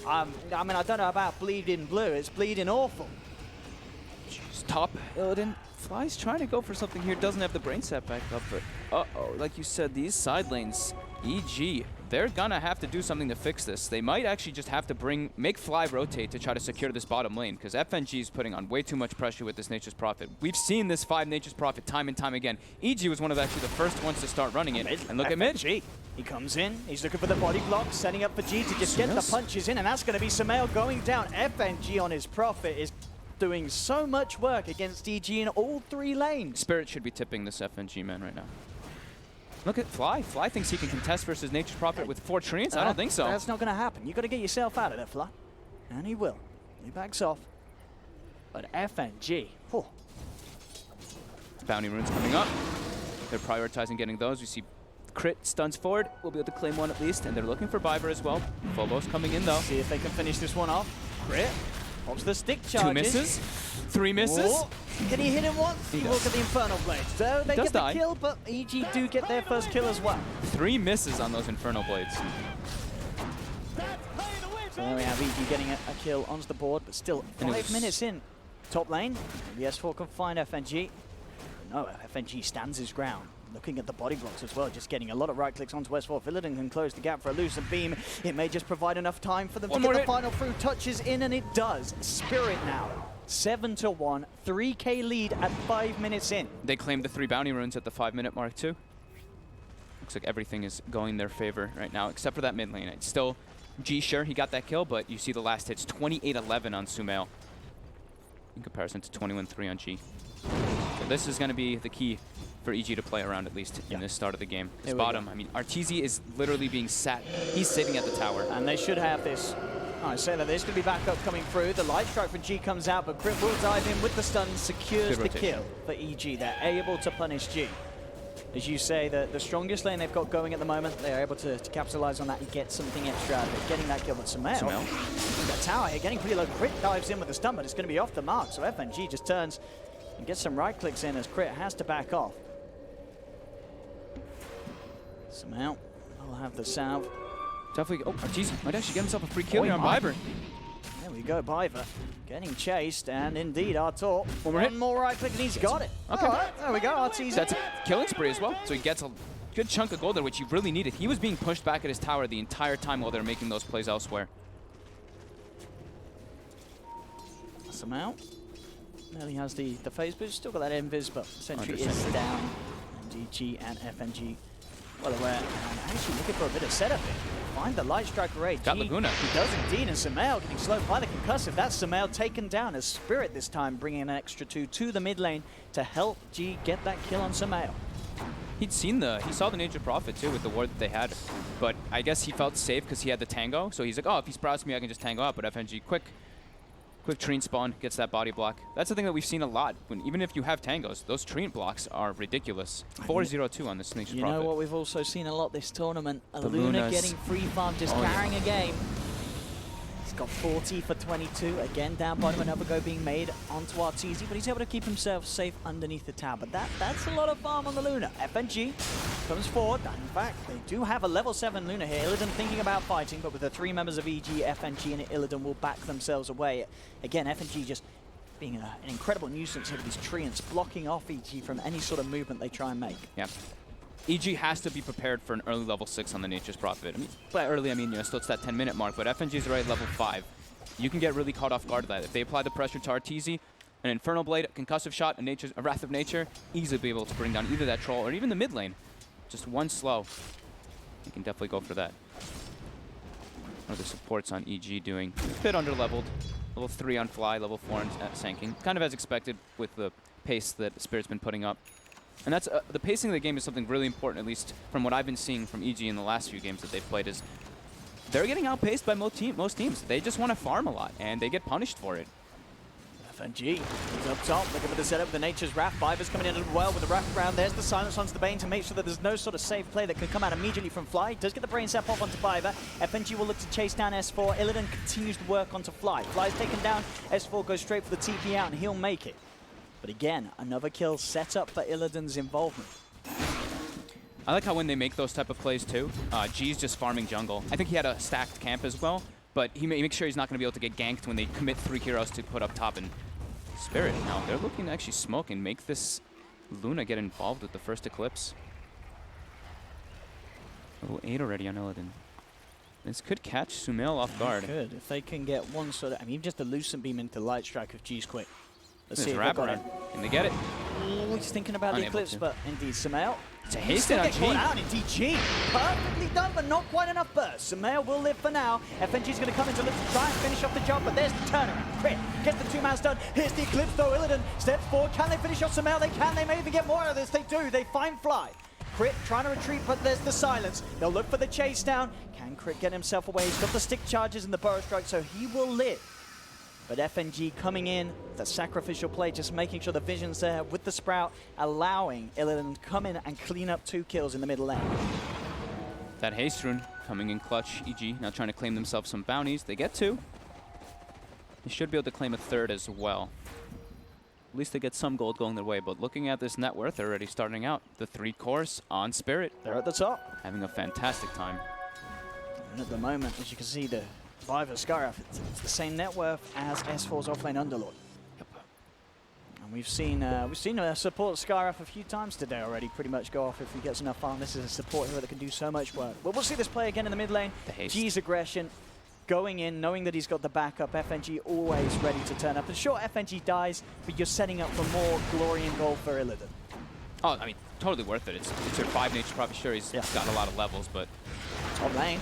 I mean, I don't know about bleeding blue. It's bleeding awful. Top Illidan. Fly's trying to go for something here. Doesn't have the brain set back up, but uh-oh. Like you said, these side lanes, EG, they're gonna have to do something to fix this. They might actually just have to make Fly rotate to try to secure this bottom lane, because FNG is putting on way too much pressure with this Nature's Prophet. We've seen this 5 Nature's Prophet time and time again. EG was one of actually the first ones to start running it. And look at mid. He comes in, he's looking for the body block, setting up for G to just get the punches in, and that's going to be Sumail going down. FNG on his Prophet is doing so much work against EG in all 3 lanes. Spirit should be tipping this FNG man right now. Look at Fly. Fly thinks he can contest versus Nature's Prophet with 4 treants. I don't think so. That's not going to happen. You've got to get yourself out of there, Fly. And he will. He backs off. But FNG, whew. Bounty runes coming up. They're prioritizing getting those. You see crit stuns forward. We'll be able to claim one at least. And they're looking for Biver as well. Phobos coming in though. See if they can finish this one off. Crit. Pops the stick charges. 2 misses. 3 misses. Whoa. Can he hit him once? He Look at the Infernal Blades. So they get the kill, but EG do get their first kill as well. 3 misses on those Infernal Blades. So there we have EG getting a kill onto the board, but still 5 minutes in. Top lane, maybe S4 can find FNG. But no, FNG stands his ground. Looking at the body blocks as well, just getting a lot of right clicks onto S4. Illidan can close the gap for a Lucent Beam. It may just provide enough time for them to get the final through touches in, and it does. Spirit now, 7-1, 3K lead at 5 minutes in. They claimed the 3 bounty runes at the 5-minute mark too. Looks like everything is going in their favor right now, except for that mid lane. It's still G, sure, he got that kill, but you see the last hits, 28-11 on Sumail in comparison to 21-3 on G. So this is going to be the key for EG to play around, at least in this start of the game. This bottom, I mean, Arteezy is literally being sat. He's sitting at the tower. And they should have this. I say that there's going to be backup coming through. The light strike for G comes out, but Crit will dive in with the stun, secures the kill for EG. They're able to punish G. As you say, the strongest lane they've got going at the moment, they're able to capitalize on that and get something extra out of it. Getting that kill, but Sumail, that tower here, getting pretty low. Crit dives in with the stun, but it's going to be off the mark. So FNG just turns and gets some right clicks in as Crit has to back off. Sumail will have the salve. Definitely, Arteezy might actually get himself a free kill here on Biver. There we go, Biver. Getting chased, and indeed, Artur. One more right click, and he's got it. Okay. Right, there we go, Arteezy. That's a killing spree as well, so he gets a good chunk of gold there, which he really needed. He was being pushed back at his tower the entire time while they were making those plays elsewhere. Sumail nearly has the phase boost, still got that invis, but Sentry is down. And DG and FNG well aware, and actually looking for a bit of setup here. Find the light strike array. Got Laguna. He does indeed, and Sumail getting slowed by the concussive. That's Sumail taken down as Spirit this time, bringing an extra 2 to the mid lane to help G get that kill on Sumail. He saw the Nature Prophet too with the ward that they had, but I guess he felt safe because he had the Tango, so he's like, oh, if he sprouts me, I can just Tango up, but FNG, quick Treant spawn, gets that body block. That's the thing that we've seen a lot. Even if you have Tangos, those Treant blocks are ridiculous. 4-0-2 on this Nature's Prophet. You know what we've also seen a lot this tournament? Luna getting free farm, just carrying a game. He's got 40 for 22. Again, down bottom, another go being made onto Arteezy, but he's able to keep himself safe underneath the tower. But that's a lot of farm on the Luna. FNG comes forward. In fact, they do have a level 7 Luna here. Illidan thinking about fighting, but with the 3 members of EG, FNG and Illidan will back themselves away. Again, FNG just being an incredible nuisance here with these treants, blocking off EG from any sort of movement they try and make. Yeah. EG has to be prepared for an early level 6 on the Nature's Prophet. I mean, by early, I mean, still it's that 10-minute mark, but FNG is already level 5. You can get really caught off guard by that. If they apply the pressure to Arteezy, an Infernal Blade, a Concussive Shot, a Wrath of Nature, easily be able to bring down either that Troll or even the mid lane. Just one slow. You can definitely go for that. What are the supports on EG doing? A bit under-leveled. Level 3 on Fly, level 4 on Sanking. Kind of as expected with the pace that Spirit's been putting up. And that's the pacing of the game is something really important, at least from what I've been seeing from EG in the last few games that they've played, is they're getting outpaced by most teams. They just want to farm a lot, and they get punished for it. FNG is up top, looking for the setup. The Nature's Wrath. Biver's coming in as well with the wrap around. There's the silence onto the Bane to make sure that there's no sort of safe play that can come out immediately from Fly. He does get the brain sap off onto Biver. FNG will look to chase down S4. Illidan continues to work onto Fly. Fly's taken down. S4 goes straight for the TP out, and he'll make it. But again, another kill set up for Illidan's involvement. I like how when they make those type of plays too, G's just farming jungle. I think he had a stacked camp as well, but he makes sure he's not going to be able to get ganked when they commit 3 heroes to put up top. And Spirit now, they're looking to actually smoke and make this Luna get involved with the first Eclipse. Level 8 already on Illidan. This could catch Sumail off guard. Could, if they can get one sort of, I mean, just a Lucent Beam into Light Strike if G's quick. Let's see if wrap around. Can they get it? Oh, he's thinking about the Eclipse, but indeed, Sumail It's a hasted on Get caught G. out in DG. Perfectly done, but not quite enough burst. Sumail will live for now. FNG's going to come in to look to try and finish off the job, but there's the turnaround. Crit gets the two-man stun. Here's the Eclipse, though. Illidan steps forward. Can they finish off Sumail? They can. They may even get more out of this. They do. They find Fly. Crit trying to retreat, but there's the silence. They'll look for the chase down. Can Crit get himself away? He's got the stick charges and the burrow strike, so he will live. But FNG coming in, the sacrificial play, just making sure the vision's there with the Sprout, allowing Illidan to come in and clean up 2 kills in the middle lane. That haste rune coming in clutch. EG now trying to claim themselves some bounties. They get 2. They should be able to claim a 3rd as well. At least they get some gold going their way, but looking at this net worth, they're already starting out. The 3 cores on Spirit. They're at the top. Having a fantastic time. And at the moment, as you can see, the Viva Scaraf, it's the same net worth as S4's offlane Underlord. Yep. And we've seen support Scaraf a few times today already pretty much go off if he gets enough farm. This is a support hero that can do so much work. But we'll see this play again in the mid lane. The haste. G's aggression. Going in, knowing that he's got the backup, FNG always ready to turn up. And sure, FNG dies, but you're setting up for more glory and gold for Illidan. Oh, I mean, totally worth it. It's your 5 nature prophet. Sure, he's got a lot of levels, but... Top lane.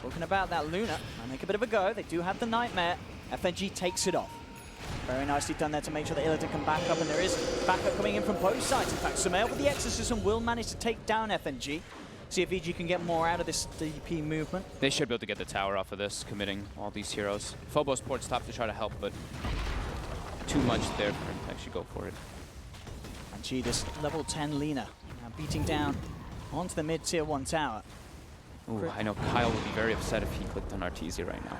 Talking about that Luna, I make a bit of a go. They do have the Nightmare. FNG takes it off. Very nicely done there to make sure that Illidan can back up, and there is backup coming in from both sides. In fact, Sumail with the Exorcism will manage to take down FNG. See if EG can get more out of this DP movement. They should be able to get the tower off of this, committing all these heroes. Phobos ports top to try to help, but too much there for him to actually go for it. And G, this level 10 Lina, now beating down onto the mid-tier 1 tower. Ooh, I know Kyle would be very upset if he clicked on Arteezy right now.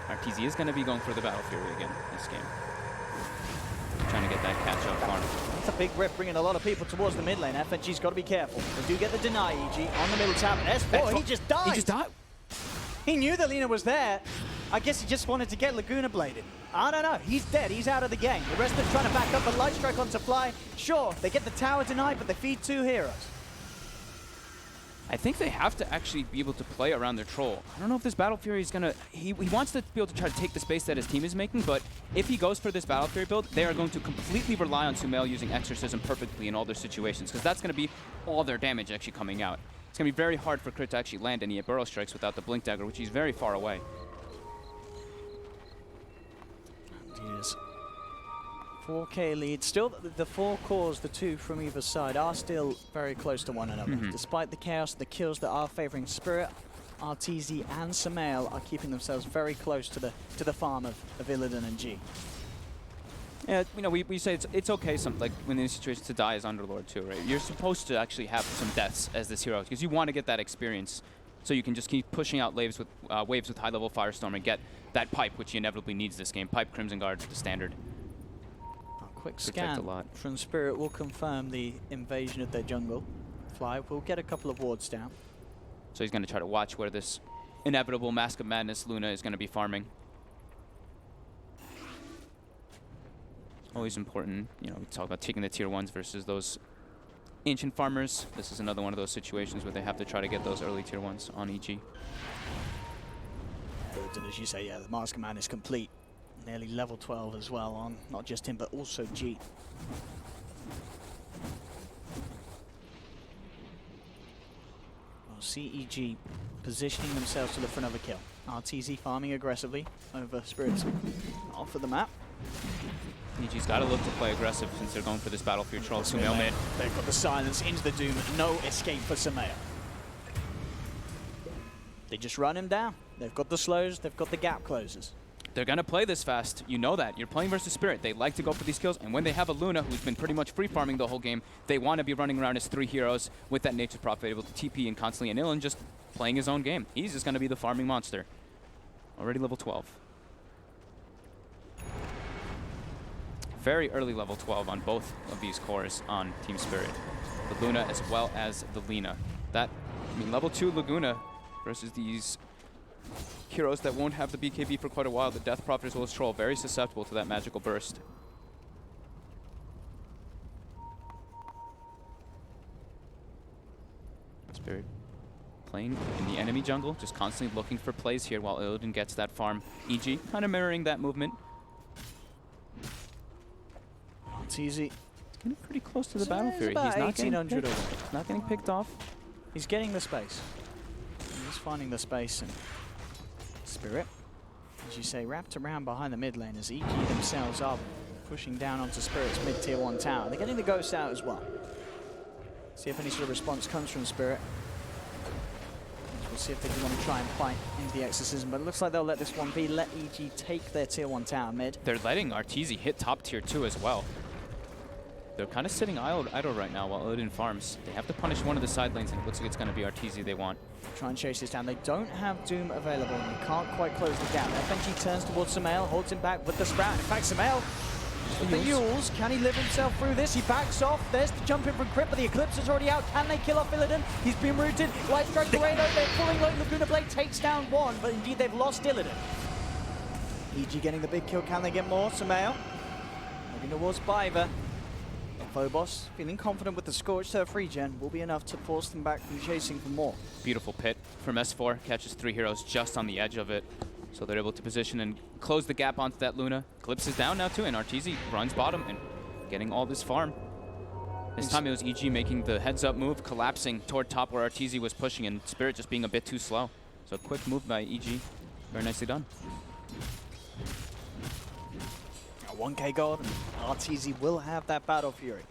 Arteezy is going to be going for the Battle Fury again this game. Trying to get that catch-up farm. That's a big rip, bringing a lot of people towards the mid lane. FNG's got to be careful. They do get the deny, EG, on the middle tower. S4, he just died! He just died? He knew that Lina was there. I guess he just wanted to get Laguna bladed. I don't know. He's dead. He's out of the game. The rest of them trying to back up, but Light Strike onto Fly. Sure, they get the tower denied, but they feed 2 heroes. I think they have to actually be able to play around their troll. I don't know if this Battle Fury is going to... He wants to be able to try to take the space that his team is making, but if he goes for this Battle Fury build, they are going to completely rely on Sumail using Exorcism perfectly in all their situations, because that's going to be all their damage actually coming out. It's going to be very hard for Crit to actually land any Burrow Strikes without the Blink Dagger, which he's very far away. Yes. 4K lead. Still, the 4 cores, the 2 from either side, are still very close to one another. Despite the chaos, the kills that are favoring Spirit, Arteezy and Sumail are keeping themselves very close to the farm of Illidan and G. Yeah, you know, we say it's okay like when in these situations to die as Underlord too, right? You're supposed to actually have some deaths as this hero because you want to get that experience, so you can just keep pushing out waves with high-level Firestorm and get that pipe, which he inevitably needs this game. Pipe Crimson Guard, the standard. Quick scan from Spirit will confirm the invasion of their jungle. Fly will get a couple of wards down. So he's going to try to watch where this inevitable Mask of Madness Luna is going to be farming. Always important, you know, we talk about taking the tier 1s versus those ancient farmers. This is another one of those situations where they have to try to get those early tier 1s on EG. And as you say, yeah, the Mask of Madness complete. Nearly level 12 as well on not just him, but also G. Well, CEG positioning themselves to look for another kill. Arteezy farming aggressively over Spirits off of the map. EG's got to look to play aggressive since they're going for this Battle Fury Troll. Sumail mid. They've got the silence into the Doom. No escape for Sumail. They just run him down. They've got the slows. They've got the gap closers. They're going to play this fast. You know that. You're playing versus Spirit. They like to go for these kills. And when they have a Luna who's been pretty much free farming the whole game, they want to be running around as 3 heroes with that Nature Prophet able to TP and constantly, and Illidan just playing his own game. He's just going to be the farming monster. Already level 12. Very early level 12 on both of these cores on Team Spirit. The Luna as well as the Lina. That, I mean, level 2 Laguna versus these heroes that won't have the BKB for quite a while. The Death Prophet as well as Troll, very susceptible to that magical burst. Spirit playing in the enemy jungle, just constantly looking for plays here while Illidan gets that farm. EG kind of mirroring that movement. It's easy. getting pretty close to the So battlefield. he's about He's not getting 1800 away. not getting picked off. He's getting the space. He's finding the space, and Spirit, as you say, wrapped around behind the mid lane as EG themselves are pushing down onto Spirit's mid-tier 1 tower. They're getting the ghost out as well. See if any sort of response comes from Spirit. We'll see if they want to try and fight into the exorcism, but it looks like they'll let this one be. Let EG take their tier 1 tower mid. They're letting Arteezy hit top tier 2 as well. They're kind of sitting idle right now while Odin farms. They have to punish one of the side lanes, and it looks like it's going to be Arteezy they want. Try and chase this down. They don't have Doom available, and they can't quite close the gap. FNG turns towards Sumail, holds him back with the Sprout. In fact, Sumail with the Yules. Can he live himself through this? He backs off. There's the jump in from Crypt, but the Eclipse is already out. Can they kill off Illidan? He's been rooted. Light Strike away though. They're pulling low. Laguna Blade takes down one, but indeed they've lost Illidan. EG getting the big kill. Can they get more? Sumail moving towards Biver. Phobos, feeling confident with the Scorched Turf regen, will be enough to force them back from chasing for more. Beautiful pit from S4, catches 3 heroes just on the edge of it. So they're able to position and close the gap onto that Luna. Eclipse is down now too, and Arteezy runs bottom and getting all this farm. This time it was EG making the heads-up move, collapsing toward top where Arteezy was pushing, and Spirit just being a bit too slow. So a quick move by EG, very nicely done. 1k gold, and Arteezy will have that Battle Fury.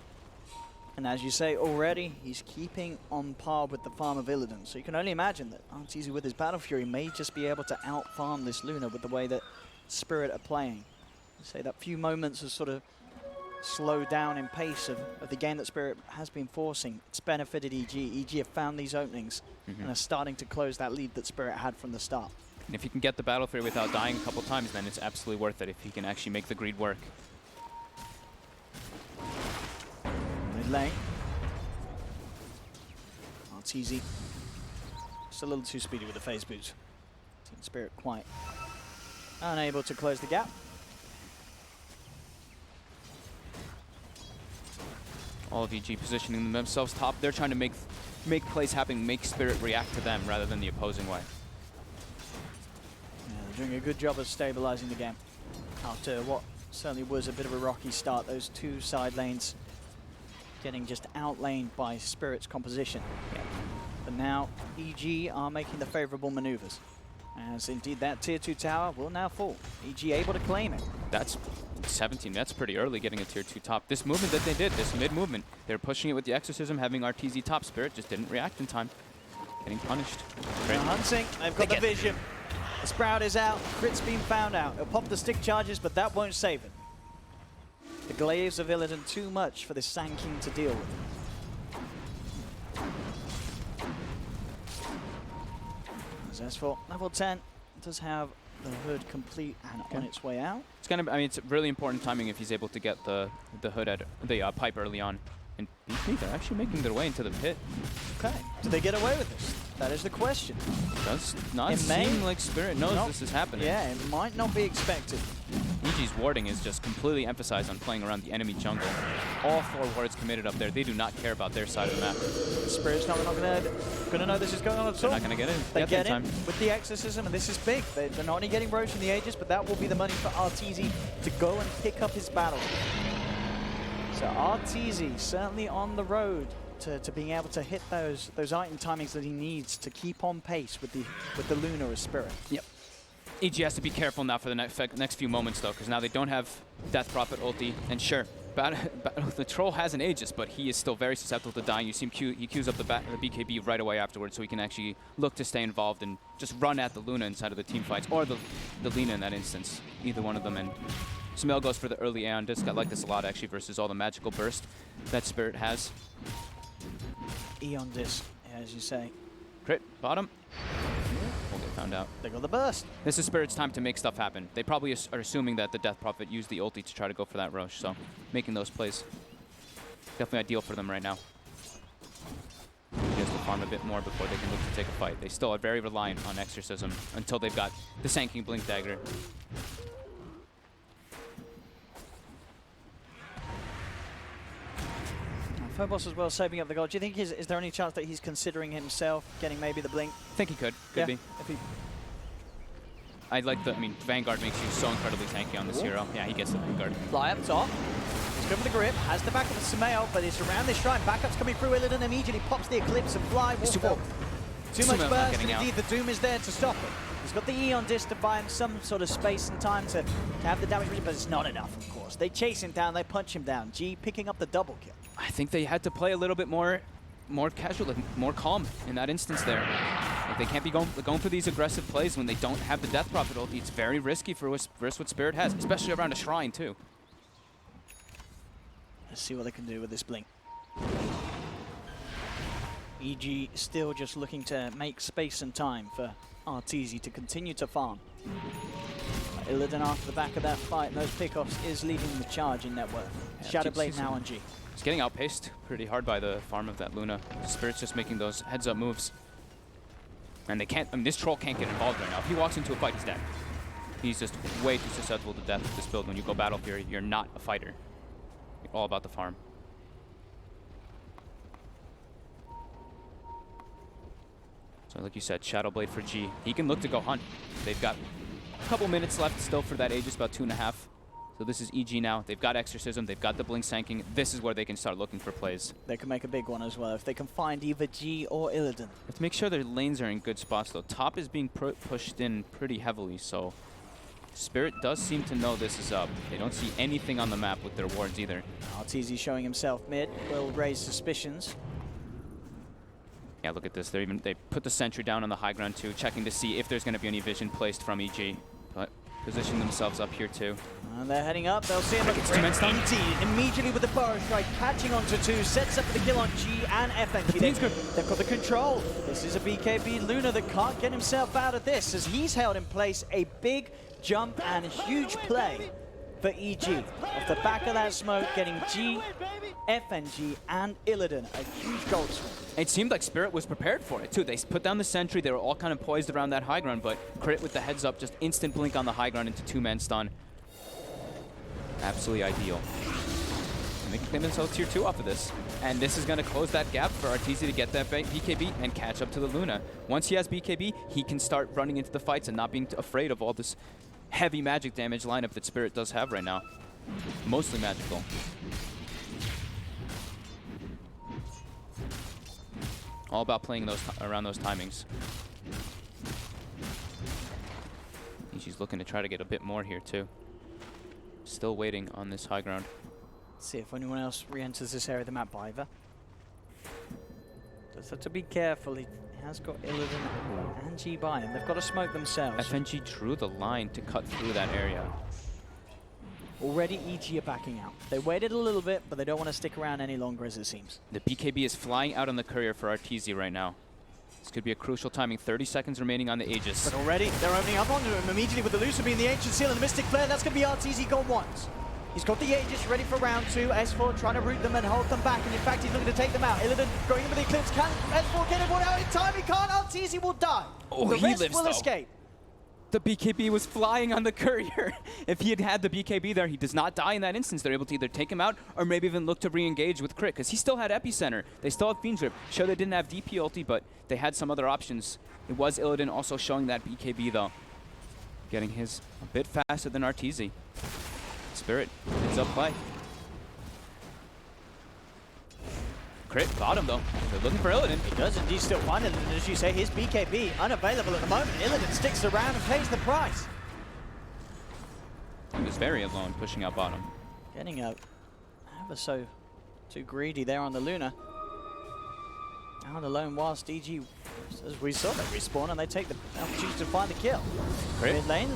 And as you say already, he's keeping on par with the farm of Illidan. So you can only imagine that Arteezy with his Battle Fury may just be able to out-farm this Luna with the way that Spirit are playing. Say that few moments of sort of slow down in pace of the game that Spirit has been forcing. It's benefited EG. EG have found these openings and are starting to close that lead that Spirit had from the start. And if he can get the Battle Fury without dying a couple times, then it's absolutely worth it if he can actually make the greed work. Mid lane. Arteezy just a little too speedy with the phase boots. Team Spirit quite unable to close the gap. All of EG positioning themselves top. They're trying to make plays happen, make Spirit react to them rather than the opposing way. Yeah, they're doing a good job of stabilizing the game after what certainly was a bit of a rocky start. Those two side lanes getting just outlaned by Spirit's composition. Yeah. But now EG are making the favorable maneuvers, as indeed that tier 2 tower will now fall. EG able to claim it. That's 17. That's pretty early getting a tier 2 top. This movement that they did, this mid movement, they're pushing it with the Exorcism, having Arteezy top. Spirit just didn't react in time. Getting punished. They're hunting. They've got the vision. The Sprout is out. Crit's been found out. It'll pop the stick charges, but that won't save it. The glaives of Illidan too much for this Sand King to deal with. As for level 10, does have the hood complete and on its way out. It's gonna. I mean, it's really important timing if he's able to get the hood at the pipe early on. And BP, they're actually making their way into the pit. Okay. Do they get away with this? That is the question. Does not seem like Spirit knows this is happening. Yeah, it might not be expected. EG's warding is just completely emphasized on playing around the enemy jungle. All 4 wards committed up there. They do not care about their side of the map. Spirit's not gonna know this is going on at all. They're not gonna get in. They get in with the Exorcism, and this is big. They're not only getting Roach from the Aegis, but that will be the money for Arteezy to go and pick up his battle. So Arteezy certainly on the road to being able to hit those item timings that he needs to keep on pace with the Luna as Spirit. Yep. EG has to be careful now for the next few moments though, because now they don't have Death Prophet ulti, and sure, the troll has an Aegis, but he is still very susceptible to dying. You see him he queues up the BKB right away afterwards, so he can actually look to stay involved and just run at the Luna inside of the team fights, or the Lina in that instance, either one of them. And Sumail goes for the early Aeon Disc. I like this a lot actually versus all the magical burst that Spirit has. Aeon Disc, as you say. Crit, bottom. We'll get found out. They got the burst. This is Spirit's time to make stuff happen. They probably are assuming that the Death Prophet used the ulti to try to go for that Roche, so making those plays. Definitely ideal for them right now. He has to farm a bit more before they can look to take a fight. They still are very reliant on Exorcism until they've got the Sand King Blink Dagger. Phobos as well saving up the gold. Do you think is there any chance that he's considering himself getting maybe the blink? I think he could. Could be. I like the. I mean, Vanguard makes you so incredibly tanky on this hero. Yeah, he gets the Vanguard. Fly up top. Good for the grip. Has the back of the Sumail, but it's around this shrine. Backup's coming through. Illidan immediately pops the Eclipse and fly. Too much Sumail's not burst, getting and indeed the Doom is there to stop it. He's got the Eon Disc to buy him some sort of space and time to have the damage, but it's not enough, of course. They chase him down, they punch him down. G picking up the double kill. I think they had to play a little bit more casual, more calm in that instance there. Like they can't be going for these aggressive plays when they don't have the Death Prophet ulti. It's very risky for what Spirit has, especially around a shrine too. Let's see what they can do with this blink. EG still just looking to make space and time for Arteezy to continue to farm. Illidan after the back of that fight, and those pickoffs is leading the charge in net worth. Yeah, Shadowblade now on G. He's getting outpaced pretty hard by the farm of that Luna. Spirit's just making those heads-up moves. And they can't, I mean, this troll can't get involved right now. If he walks into a fight, he's dead. He's just way too susceptible to death with this build. When you go battle here, you're not a fighter. You're all about the farm. So like you said, Shadowblade for G. He can look to go hunt. They've got a couple minutes left still for that Aegis, about 2.5. So this is EG now. They've got Exorcism. They've got the Blink Sanking. This is where they can start looking for plays. They can make a big one as well if they can find either G or Illidan. Have to make sure their lanes are in good spots, though. Top is being pushed in pretty heavily, so Spirit does seem to know this is up. They don't see anything on the map with their wards either. Arteezy showing himself mid will raise suspicions. Yeah, look at this. They put the sentry down on the high ground too, checking to see if there's going to be any vision placed from EG. But positioning themselves up here too. And they're heading up. They'll see him. It's 2 men stun. Immediately with the Burrow Strike, catching onto 2, sets up for the kill on G and FNG. They've got the control. This is a BKB Luna that can't get himself out of this, as he's held in place a big jump and a huge play for EG. Off the back of that smoke, getting G, FNG, and Illidan. A huge gold swing. It seemed like Spirit was prepared for it, too. They put down the sentry. They were all kind of poised around that high ground, but Crit with the heads up, just instant blink on the high ground into 2-man stun. Absolutely ideal. And they can claim themselves tier 2 off of this. And this is going to close that gap for Arteezy to get that BKB and catch up to the Luna. Once he has BKB, he can start running into the fights and not being afraid of all this heavy magic damage lineup that Spirit does have right now. Mostly magical. All about playing those around those timings. She's looking to try to get a bit more here too. Still waiting on this high ground. See if anyone else re-enters this area of the map, either. Just have to be careful. He has got Illidan and G by him. They've got to smoke themselves. FNG drew the line to cut through that area. Already EG are backing out. They waited a little bit, but they don't want to stick around any longer, as it seems. The BKB is flying out on the courier for Arteezy right now. This could be a crucial timing. 30 seconds remaining on the Aegis. But already, they're opening up onto him immediately with the Lucifer being the Ancient Seal and the Mystic Flare. That's going to be Arteezy gone once. He's got the Aegis ready for round 2. S4 trying to root them and hold them back, and in fact, he's looking to take them out. Illidan going in with the Eclipse. Can S4 get everyone out in time? He can't. Arteezy will die. Oh, the he rest lives, will though. escape. The BKB was flying on the courier. If he had had the BKB there, he does not die in that instance. They're able to either take him out or maybe even look to re-engage with Crit, because he still had Epicenter. They still have Fiend's Grip. Sure, they didn't have DP ulti, but they had some other options. It was Illidan also showing that BKB, though. Getting his a bit faster than Arteezy. Spirit, heads up play. Crit, bottom though. They're looking for Illidan. He does indeed still find it, and as you say, his BKB unavailable at the moment. Illidan sticks around and pays the price. He was very alone pushing out bottom. Getting out ever so too greedy there on the Luna. Out alone whilst EG, as we saw, they respawn and they take the opportunity to find the kill. Crit. Mid lane,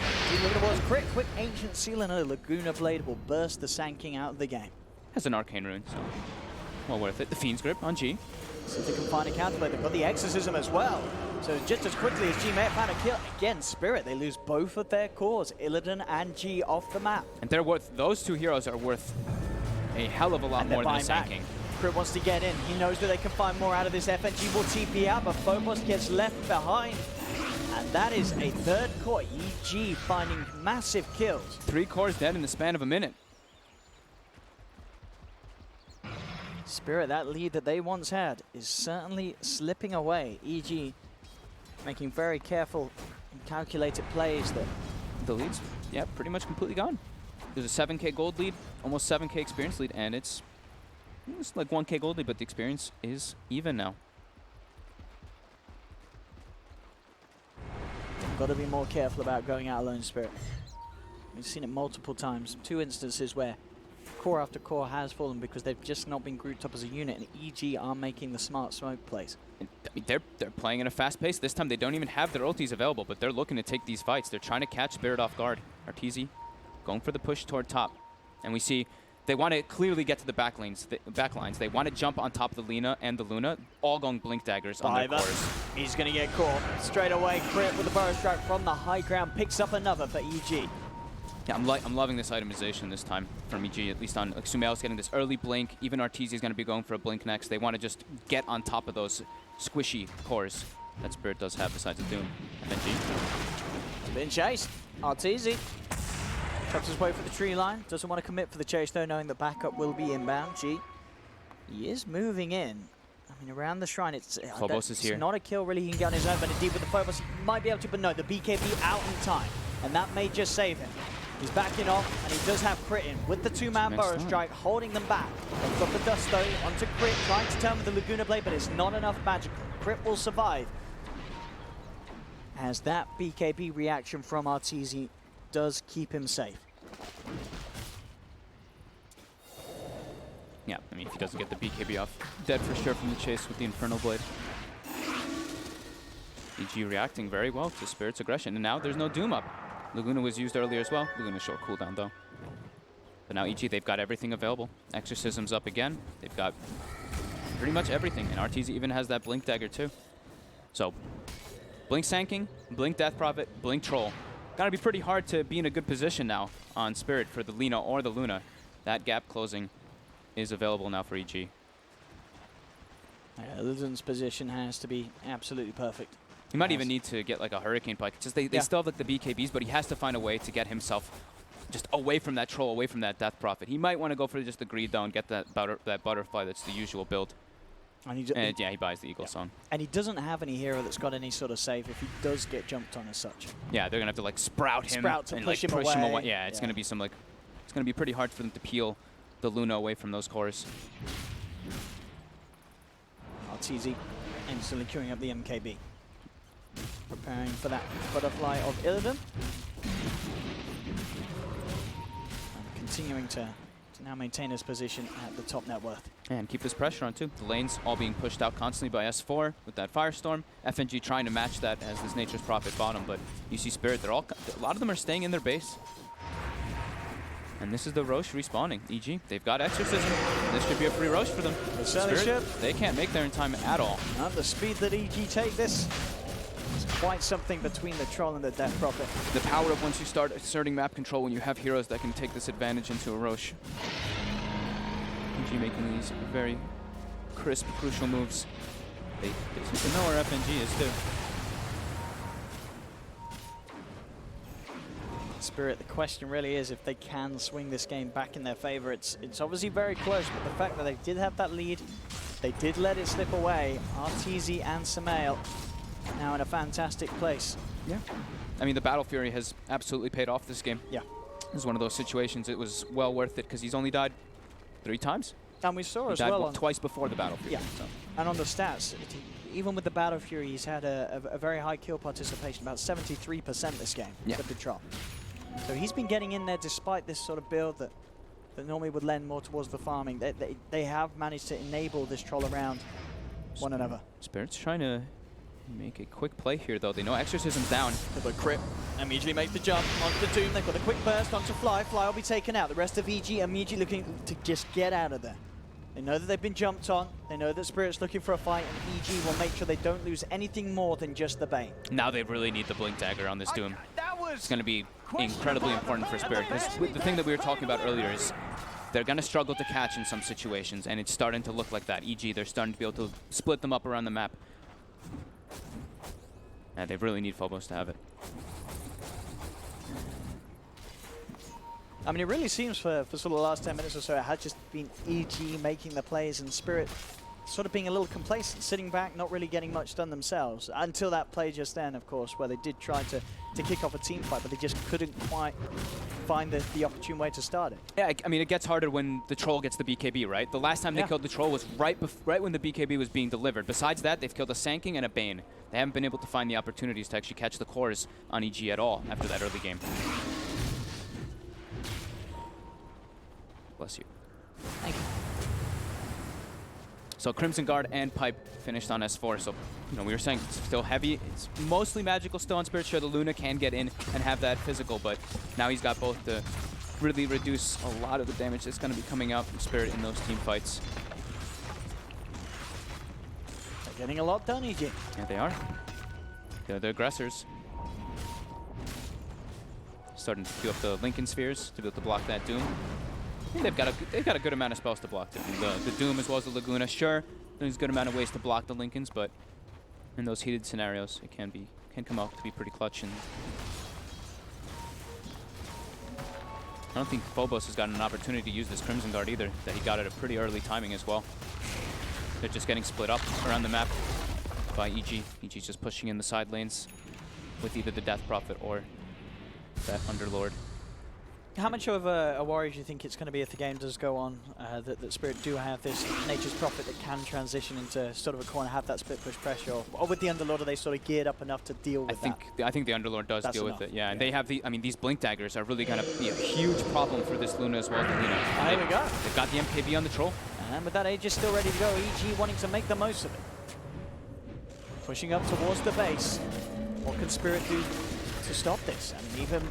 looking towards Crit. Quick Ancient Seal and a Laguna Blade will burst the Sanking out of the game. Has an Arcane Rune, so well worth it. The Fiend's Grip on G. See if they can find a counterplay. They've got the Exorcism as well. So just as quickly as G may have found a kill, again, Spirit, they lose both of their cores, Illidan and G, off the map. And they're worth, those two heroes are worth a hell of a lot more than the Sand King. Crit wants to get in. He knows that they can find more out of this. FNG will TP out, but Phobos gets left behind. And that is a third core. EG finding massive kills. 3 cores dead in the span of a minute. Spirit, that lead that they once had, is certainly slipping away. EG making very careful and calculated plays that The lead's, yeah, pretty much completely gone. There's a 7K gold lead, almost 7K experience lead, and it's like 1K gold lead, but the experience is even now. Got to be more careful about going out alone, Spirit. We've seen it multiple times. 2 instances where core after core has fallen because they've just not been grouped up as a unit, and EG are making the smart smoke plays. And, I mean, they're playing at a fast pace. This time they don't even have their ultis available, but they're looking to take these fights. They're trying to catch Spirit off guard. Arteezy going for the push toward top, and we see they want to clearly get to the backlines. They want to jump on top of the Lina and the Luna, all going blink daggers on their cores. He's going to get caught straight away. Crit with the burrow strike from the high ground, picks up another for EG. Yeah, I'm loving this itemization this time from EG, at least on like, Sumail's getting this early blink. Even Arteezy is going to be going for a blink next. They want to just get on top of those squishy cores that Spirit does have besides the Doom. FNG. Been chased. Arteezy chops his way for the tree line. Doesn't want to commit for the chase though, knowing the backup will be inbound. G. He is moving in. I mean, around the shrine, it's not a kill really he can get on his own, but indeed with the Phobos, he might be able to, but no, the BKB out in time, and that may just save him. He's backing off, and he does have Crit in with the 2-man burrow strike, holding them back. They've got the dust though onto Crit, trying to turn with the Laguna Blade, but it's not enough magical. Crit will survive, as that BKB reaction from Arteezy does keep him safe. Yeah, I mean, if he doesn't get the BKB off, dead for sure from the chase with the Infernal Blade. EG reacting very well to Spirit's aggression, and now there's no Doom up. Laguna was used earlier as well. Laguna's short cooldown though. But now EG, they've got everything available. Exorcism's up again. They've got pretty much everything, and Arteezy even has that Blink Dagger too. So, Blink Sanking, Blink Death Prophet, Blink Troll. Gotta be pretty hard to be in a good position now on Spirit for the Lina or the Luna. That gap closing is available now for EG. Illidan's position has to be absolutely perfect. He might even need to get like a Hurricane Pike. Just they still have like the BKBs, but he has to find a way to get himself just away from that Troll, away from that Death Prophet. He might want to go for just the Greed though and get that Butterfly that's the usual build. And yeah, he buys the Eagle Song. And he doesn't have any hero that's got any sort of save if he does get jumped on as such. Yeah, they're gonna have to like sprout him and push like him push him away. Yeah, it's gonna be some like, it's gonna be pretty hard for them to peel the Luna away from those cores. Arteezy instantly queuing up the MKB. Preparing for that Butterfly of Illidan. And continuing to now maintain his position at the top net worth. And keep this pressure on too. The lanes all being pushed out constantly by S4 with that Firestorm. FNG trying to match that as this Nature's Prophet bottom, but you see Spirit, a lot of them are staying in their base. And this is the Roche respawning. EG, they've got Exorcism. This should be a free Roche for them. Spirit, they can't make there in time at all. At the speed that EG take this, it's quite something between the Troll and the Death Prophet. The power of once you start asserting map control when you have heroes that can take this advantage into a Roche. EG making these very crisp, crucial moves. They seem to know where FNG is too. Spirit, the question really is if they can swing this game back in their favor. It's obviously very close, but the fact that they did have that lead, they did let it slip away. Arteezy and Sumail now in a fantastic place. Yeah. I mean, the Battle Fury has absolutely paid off this game. Yeah. This is one of those situations, it was well worth it because he's only died 3 times. And we saw he as died well twice before the Battle Fury. Yeah. So. And on the stats, even with the Battle Fury, he's had a very high kill participation, about 73% this game for Control. So he's been getting in there despite this sort of build that normally would lend more towards the farming. They have managed to enable this Troll around one another. Spirit's trying to make a quick play here, though. They know Exorcism's down. They've got Crit. Immediately make the jump onto the Doom. They've got a quick burst onto Fly. Fly will be taken out. The rest of EG immediately looking to just get out of there. They know that they've been jumped on. They know that Spirit's looking for a fight, and EG will make sure they don't lose anything more than just the Bane. Now they really need the Blink Dagger on this Doom. It's going to be incredibly important for Spirit, because the thing that we were talking about earlier is they're going to struggle to catch in some situations, and it's starting to look like that. EG, they're starting to be able to split them up around the map. And they really need Phobos to have it. I mean, it really seems for sort of the last 10 minutes or so, it had just been EG making the plays and Spirit sort of being a little complacent, sitting back, not really getting much done themselves. Until that play just then, of course, where they did try to kick off a team fight, but they just couldn't quite find the opportune way to start it. Yeah, I mean, it gets harder when the Troll gets the BKB, right? The last time they killed the Troll was right when the BKB was being delivered. Besides that, they've killed a Sand and a Bane. They haven't been able to find the opportunities to actually catch the cores on EG at all after that early game. Bless you. Thank you. So Crimson Guard and Pipe finished on S4. So, you know, we were saying it's still heavy. It's mostly magical still on Spirit. Sure, the Luna can get in and have that physical, but now he's got both to really reduce a lot of the damage that's going to be coming out from Spirit in those team fights. They're getting a lot done, EG. Yeah, they are. They're the aggressors. Starting to queue up the Lincoln Spheres to be able to block that Doom. I think they've got a good amount of spells to block the Doom as well as the Laguna. Sure, there's a good amount of ways to block the Lincolns, but in those heated scenarios, it can come out to be pretty clutch. And I don't think Phobos has gotten an opportunity to use this Crimson Guard either. That he got at a pretty early timing as well. They're just getting split up around the map by EG. EG's just pushing in the side lanes with either the Death Prophet or that Underlord. How much of a worry do you think it's going to be if the game does go on, that Spirit do have this Nature's Prophet that can transition into sort of a corner, have that split push pressure, or with the Underlord are they sort of geared up enough to deal with that? I think the Underlord does deal with it, yeah. And they have I mean, these Blink Daggers are really going to be a huge problem for this Luna as well as the Luna. Here we go. They've got the MKB on the Troll. And with that Aegis still ready to go, EG wanting to make the most of it. Pushing up towards the base. What can Spirit do to stop this? I mean, even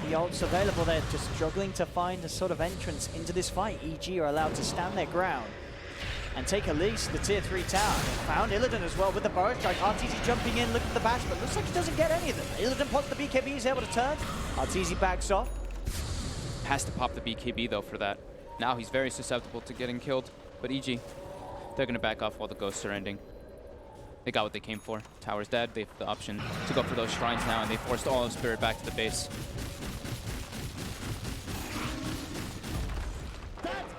the ults available there, just struggling to find a sort of entrance into this fight. EG are allowed to stand their ground and take at least the tier 3 tower. They found Illidan as well with the Burrow Strike. RTZ jumping in, looking at the bash, but looks like he doesn't get any of them. Illidan pops the BKB, he's able to turn. RTZ backs off. Has to pop the BKB though for that. Now he's very susceptible to getting killed, but EG, they're going to back off while the ghosts are ending. They got what they came for. Tower's dead. They have the option to go for those shrines now, and they forced all of Spirit back to the base.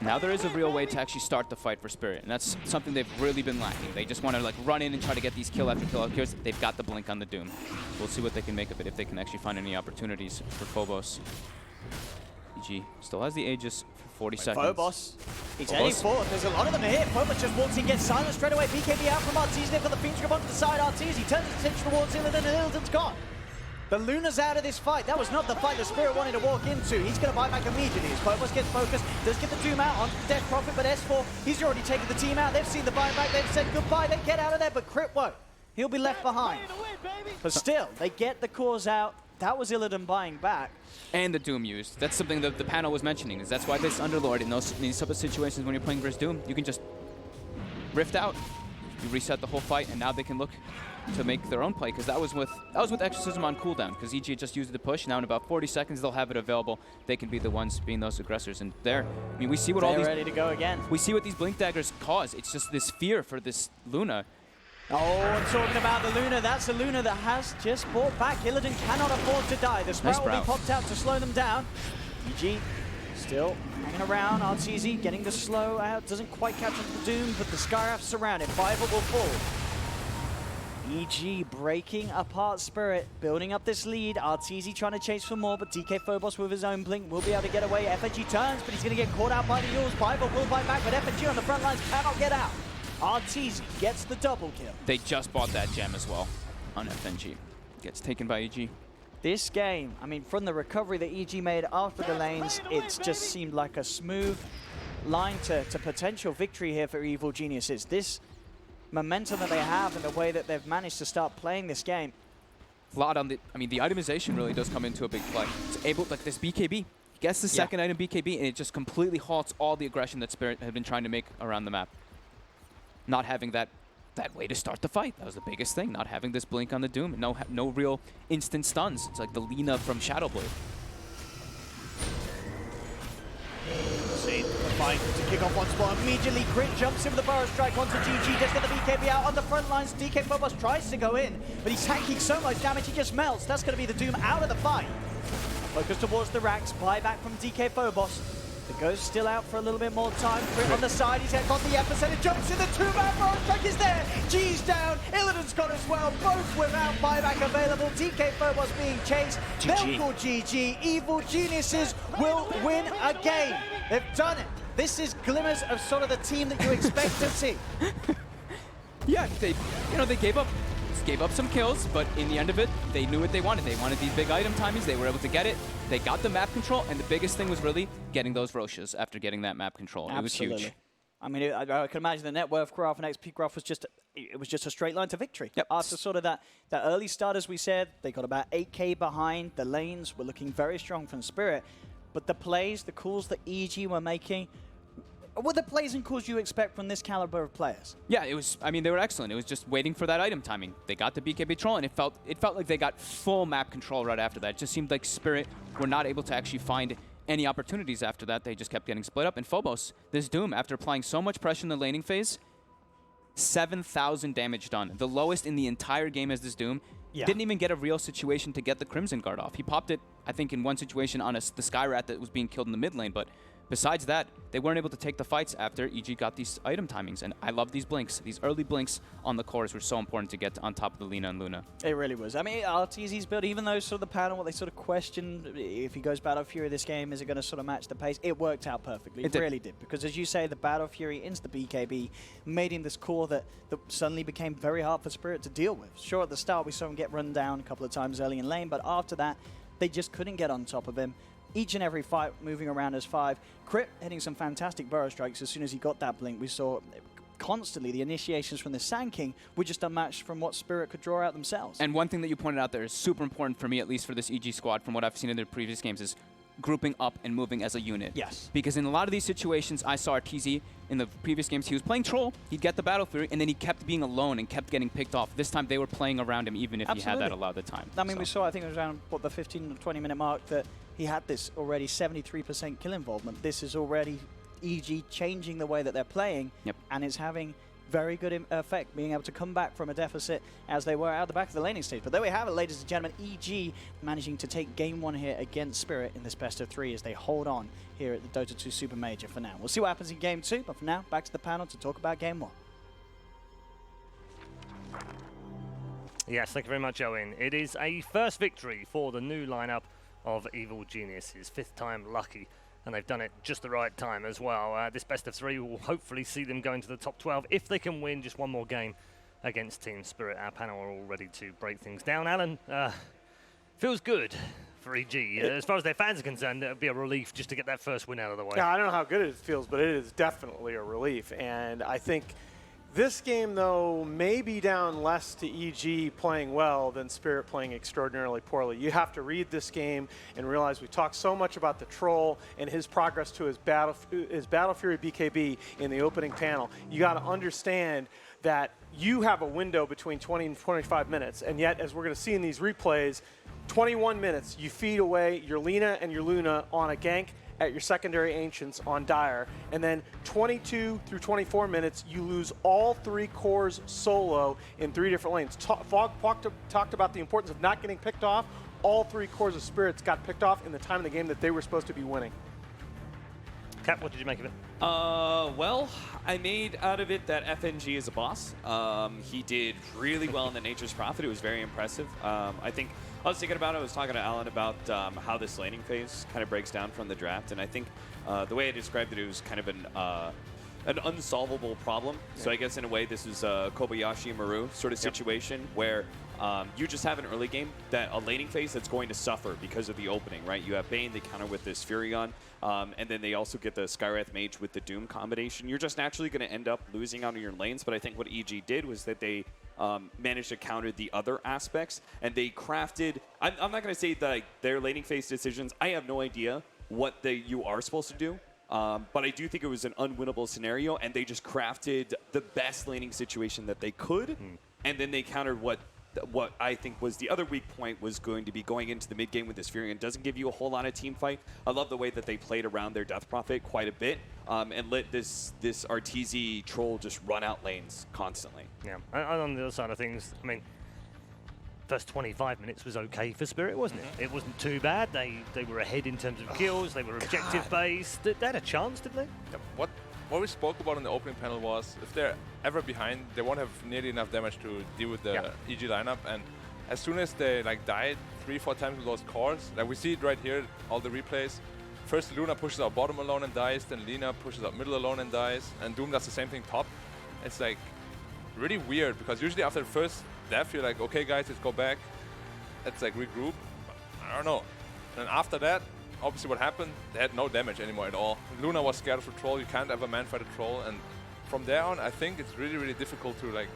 Now there is a real way to actually start the fight for Spirit, and that's something they've really been lacking. They just want to like run in and try to get these kill after kill after kills. They've got the blink on the Doom. We'll see what they can make of it, if they can actually find any opportunities for Phobos. EG still has the Aegis for 40 seconds. Phobos, he's heading forward. There's a lot of them here. Phobos just walks in, gets silenced straight away. BKB out from Arteezy. They've got the Fiend Scrub onto the side. Arteezy turns his attention towards Illidan, and Illidan's gone. The Luna's out of this fight. That was not the fight the Spirit wanted to walk into. He's going to buy back immediately as Phobos gets focused. Does get the Doom out onto the Death Prophet, but S4, he's already taken the team out. They've seen the buyback. They've said goodbye. They get out of there, but Crit won't. He'll be left behind. But still, they get the cores out. That was Illidan buying back. And the Doom used. That's something that the panel was mentioning. Is that's why this Underlord in these type of situations when you're playing versus Doom, you can just rift out. You reset the whole fight, and now they can look to make their own play, because that was with Exorcism on cooldown, because EG just used the push. Now in about 40 seconds they'll have it available. They can be the ones being those aggressors, and there, I mean, we see what They're all these ready to go again. We see what these Blink Daggers cause. It's just this fear for this Luna. Oh, I'm talking about the Luna. That's a Luna that has just bought back. Illidan cannot afford to die. The Sprout will be popped out to slow them down. EG still hanging around. Arteezy getting the slow out. Doesn't quite catch up the Doom, but the Skyraf surrounded. Fiverr will fall. EG breaking apart Spirit, building up this lead. Arteezy trying to chase for more, but DK Phobos with his own blink will be able to get away. FNG turns, but he's going to get caught out by the Yules. Fiverr will buy back, but FNG on the front lines cannot get out. Arteezy gets the double kill. They just bought that gem as well on FNG. Gets taken by EG. This game, I mean, from the recovery that EG made after the lanes, it's just seemed like a smooth line to potential victory here for Evil Geniuses. This momentum that they have and the way that they've managed to start playing this game. A lot on the, I mean, the itemization really does come into a big play. It's able, like this BKB, he gets the second item BKB, and it just completely halts all the aggression that Spirit had been trying to make around the map. Not having that way to start the fight. That was the biggest thing, not having this blink on the Doom, and no real instant stuns. It's like the Lina from Shadowblade. See, the fight to kick off one spot. Immediately, Crit jumps in with the Burrow Strike onto GG. Just get the BKB out on the front lines. DK Phobos tries to go in, but he's tanking so much damage, he just melts. That's going to be the Doom out of the fight. Focus towards the racks. Buyback from DK Phobos. The Ghost still out for a little bit more time. Crit on the side, he's got the epicenter, jumps in, the two-man barrage strike is there. G's down, Illidan's got as well, both without buyback available. DK Phobos being chased. They'll call GG. Evil Geniuses will win a game. They've done it. This is glimmers of sort of the team that you expect to see. Yeah, they gave up some kills, but in the end of it, they knew what they wanted. They wanted these big item timings. They were able to get it. They got the map control, and the biggest thing was really getting those Roshas after getting that map control. Absolutely. It was huge. I mean, I can imagine the net worth graph and XP graph was just a straight line to victory. Yep. After sort of that early start, as we said, they got about 8K behind. The lanes were looking very strong from Spirit, but the plays, the calls that EG were making, were the plays and calls you expect from this caliber of players? Yeah, it was. I mean, they were excellent. It was just waiting for that item timing. They got the BKB control, and it felt like they got full map control right after that. It just seemed like Spirit were not able to actually find any opportunities after that. They just kept getting split up. And Phobos, this Doom, after applying so much pressure in the laning phase, 7,000 damage done. The lowest in the entire game as this Doom. Yeah. Didn't even get a real situation to get the Crimson Guard off. He popped it, I think, in one situation on the Skyrat that was being killed in the mid lane, but besides that, they weren't able to take the fights after EG got these item timings. And I love these blinks. These early blinks on the cores were so important to get on top of the Lina and Luna. It really was. I mean, RTZ's build, even though sort of the panel, what they sort of questioned, if he goes Battle Fury this game, is it going to sort of match the pace? It worked out perfectly. It really did. Because as you say, the Battle Fury into the BKB made him this core that suddenly became very hard for Spirit to deal with. Sure, at the start, we saw him get run down a couple of times early in lane, but after that, they just couldn't get on top of him. Each and every fight moving around as 5. Crit hitting some fantastic burrow strikes as soon as he got that blink. We saw constantly the initiations from the Sand King were just unmatched from what Spirit could draw out themselves. And one thing that you pointed out there is super important for me, at least for this EG squad, from what I've seen in their previous games, is grouping up and moving as a unit. Yes. Because in a lot of these situations, I saw RTZ in the previous games, he was playing Troll, he'd get the Battle Fury, and then he kept being alone and kept getting picked off. This time they were playing around him even if he had that a lot of the time. I mean, we saw, I think it was around, what, the 15 or 20 minute mark that he had this already 73% kill involvement. This is already EG changing the way that they're playing, and it's having very good effect, being able to come back from a deficit as they were out the back of the laning stage. But there we have it, ladies and gentlemen. EG managing to take game 1 here against Spirit in this best of 3 as they hold on here at the Dota 2 Super Major for now. We'll see what happens in game 2, but for now, back to the panel to talk about game 1. Yes, thank you very much, Owen. It is a first victory for the new lineup of Evil Geniuses. 5th time lucky, and they've done it just the right time as well. This best of 3 will hopefully see them go into the top 12 if they can win just one more game against Team Spirit. Our panel are all ready to break things down. Alan, feels good for EG. As far as their fans are concerned, it would be a relief just to get that first win out of the way. Yeah, I don't know how good it feels, but it is definitely a relief. And I think this game, though, may be down less to EG playing well than Spirit playing extraordinarily poorly. You have to read this game and realize we talked so much about the Troll and his progress to his Battle Fury BKB in the opening panel. You got to understand that you have a window between 20 and 25 minutes, and yet, as we're going to see in these replays, 21 minutes, you feed away your Lina and your Luna on a gank at your secondary Ancients on Dire, and then 22 through 24 minutes, you lose all 3 cores solo in 3 different lanes. Fog talked about the importance of not getting picked off. All 3 cores of Spirits got picked off in the time of the game that they were supposed to be winning. Cap, what did you make of it? Well, I made out of it that FNG is a boss. He did really well in the Nature's Prophet. It was very impressive. I think I was thinking about it. I was talking to Alan about how this laning phase kind of breaks down from the draft, and I think the way I described it, it was kind of an unsolvable problem. So I guess in a way, this is a Kobayashi Maru sort of situation where you just have an early game that a laning phase that's going to suffer because of the opening, right? You have Bane, they counter with this Furion, and then they also get the Skywrath Mage with the Doom combination. You're just naturally going to end up losing out on your lanes, but I think what EG did was that they managed to counter the other aspects, and they crafted, I'm not going to say that their laning phase decisions, I have no idea what you are supposed to do. But I do think it was an unwinnable scenario, and they just crafted the best laning situation that they could, and then they countered what I think was the other weak point was going to be going into the mid game with this Furion. Doesn't give you a whole lot of team fight. I love the way that they played around their Death Prophet quite a bit, and let this Arteezy Troll just run out lanes constantly. Yeah, and on the other side of things, I mean, first 25 minutes was okay for Spirit, wasn't it? It wasn't too bad. They were ahead in terms of kills. They were objective-based. They had a chance, didn't they? Yeah, what we spoke about in the opening panel was if they're ever behind, they won't have nearly enough damage to deal with the EG lineup. And as soon as they like died 3-4 times with those cores, like we see it right here, all the replays. First Luna pushes out bottom alone and dies, then Lina pushes out middle alone and dies, and Doom does the same thing top. It's like really weird because usually after the first death, you're like, okay guys, let's go back. Let's like regroup. I don't know. And after that, obviously what happened, they had no damage anymore at all. Luna was scared of the troll, you can't ever man fight a troll, and from there on I think it's really, really difficult to like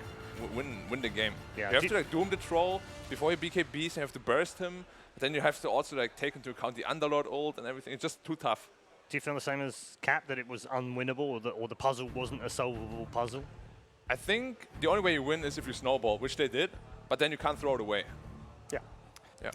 win the game. Yeah, you have to like doom the troll before you BKBs and you have to burst him, but then you have to also like take into account the Underlord ult and everything. It's just too tough. Do you feel the same as Cap, that it was unwinnable or the puzzle wasn't a solvable puzzle? I think the only way you win is if you snowball, which they did, but then you can't throw it away. Yeah. Yeah.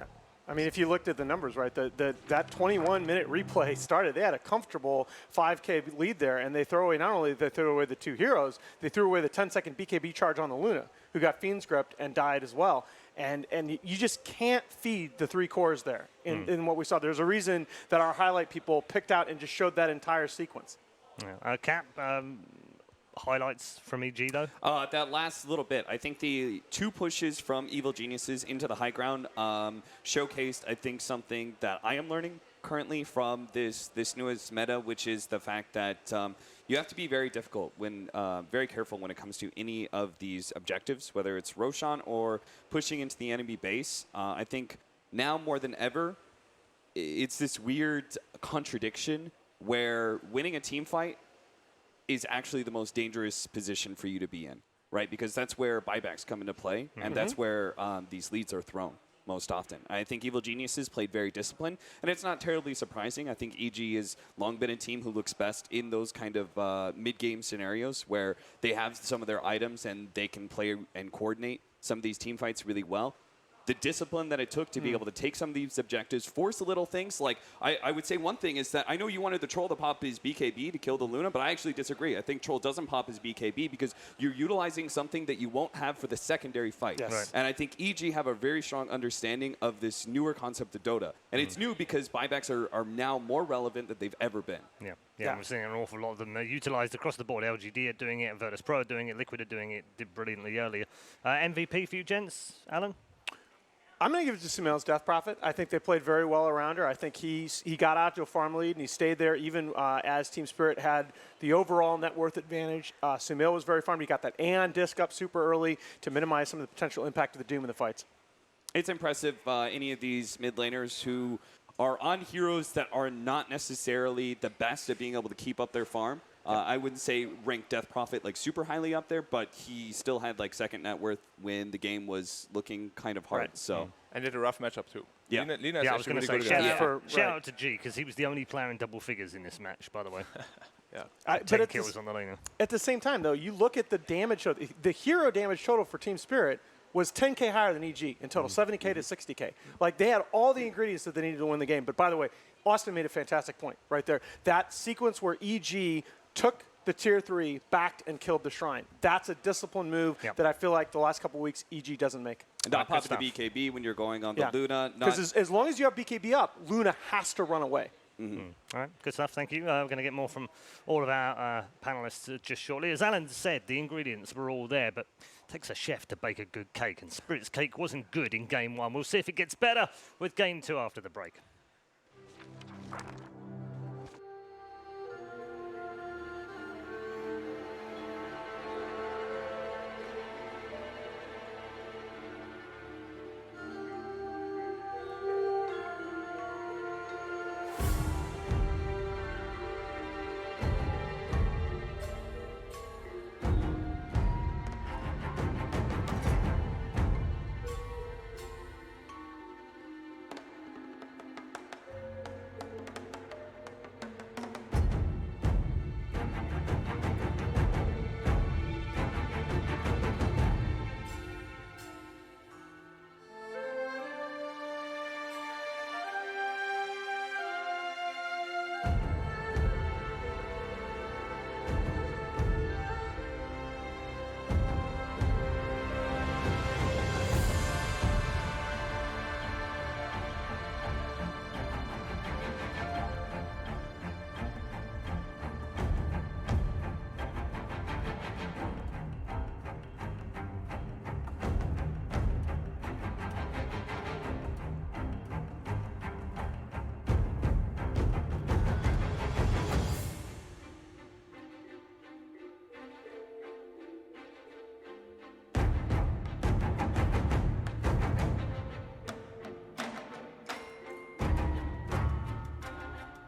I mean, if you looked at the numbers, right, that 21-minute replay started. They had a comfortable 5K lead there, and they throw away, not only they threw away the 2 heroes, they threw away the 10-second BKB charge on the Luna, who got Fiend's Grip and died as well. And you just can't feed the 3 cores there in what we saw. There's a reason that our highlight people picked out and just showed that entire sequence. Yeah. Cap, highlights from EG though? That last little bit, I think the 2 pushes from Evil Geniuses into the high ground showcased, I think, something that I am learning currently from this newest meta, which is the fact that you have to be very very careful when it comes to any of these objectives, whether it's Roshan or pushing into the enemy base. I think now more than ever, it's this weird contradiction where winning a team fight is actually the most dangerous position for you to be in, right? Because that's where buybacks come into play, and that's where these leads are thrown most often. I think Evil Geniuses played very disciplined, and it's not terribly surprising. I think EG has long been a team who looks best in those kind of mid-game scenarios where they have some of their items and they can play and coordinate some of these team fights really well. The discipline that it took to be able to take some of these objectives, force the little things. Like, I would say one thing is that I know you wanted the Troll to pop his BKB to kill the Luna, but I actually disagree. I think Troll doesn't pop his BKB because you're utilizing something that you won't have for the secondary fight. Yes. Right. And I think EG have a very strong understanding of this newer concept of Dota. And it's new because buybacks are now more relevant than they've ever been. Yeah, we're seeing an awful lot of them utilized across the board. LGD are doing it, Virtus Pro are doing it, Liquid are doing it, did brilliantly earlier. MVP for you gents, Alan? I'm going to give it to Sumail's Death Prophet. I think they played very well around her. I think he got out to a farm lead, and he stayed there even as Team Spirit had the overall net worth advantage. Sumail was very farmed. He got that Aeon disc up super early to minimize some of the potential impact of the Doom in the fights. It's impressive, any of these mid laners who are on heroes that are not necessarily the best at being able to keep up their farm. I wouldn't say rank Death Prophet like super highly up there, but he still had like second net worth when the game was looking kind of hard. So and did a rough matchup too. Yeah, Lina I was going to say shout out to G because he was the only player in double figures in this match, by the way. Yeah, 10 kills on the laner. At the same time, though, you look at the damage. The hero damage total for Team Spirit was 10K higher than EG in total, 70K to 60K. Like, they had all the ingredients that they needed to win the game. But by the way, Austin made a fantastic point right there. That sequence where EG took the tier 3, backed, and killed the Shrine. That's a disciplined move that I feel like the last couple of weeks EG doesn't make. And not popping the BKB when you're going on the Luna. Because as long as you have BKB up, Luna has to run away. All right, good stuff. Thank you. We're going to get more from all of our panelists just shortly. As Alan said, the ingredients were all there, but it takes a chef to bake a good cake, and Spirit's cake wasn't good in Game 1. We'll see if it gets better with Game 2 after the break.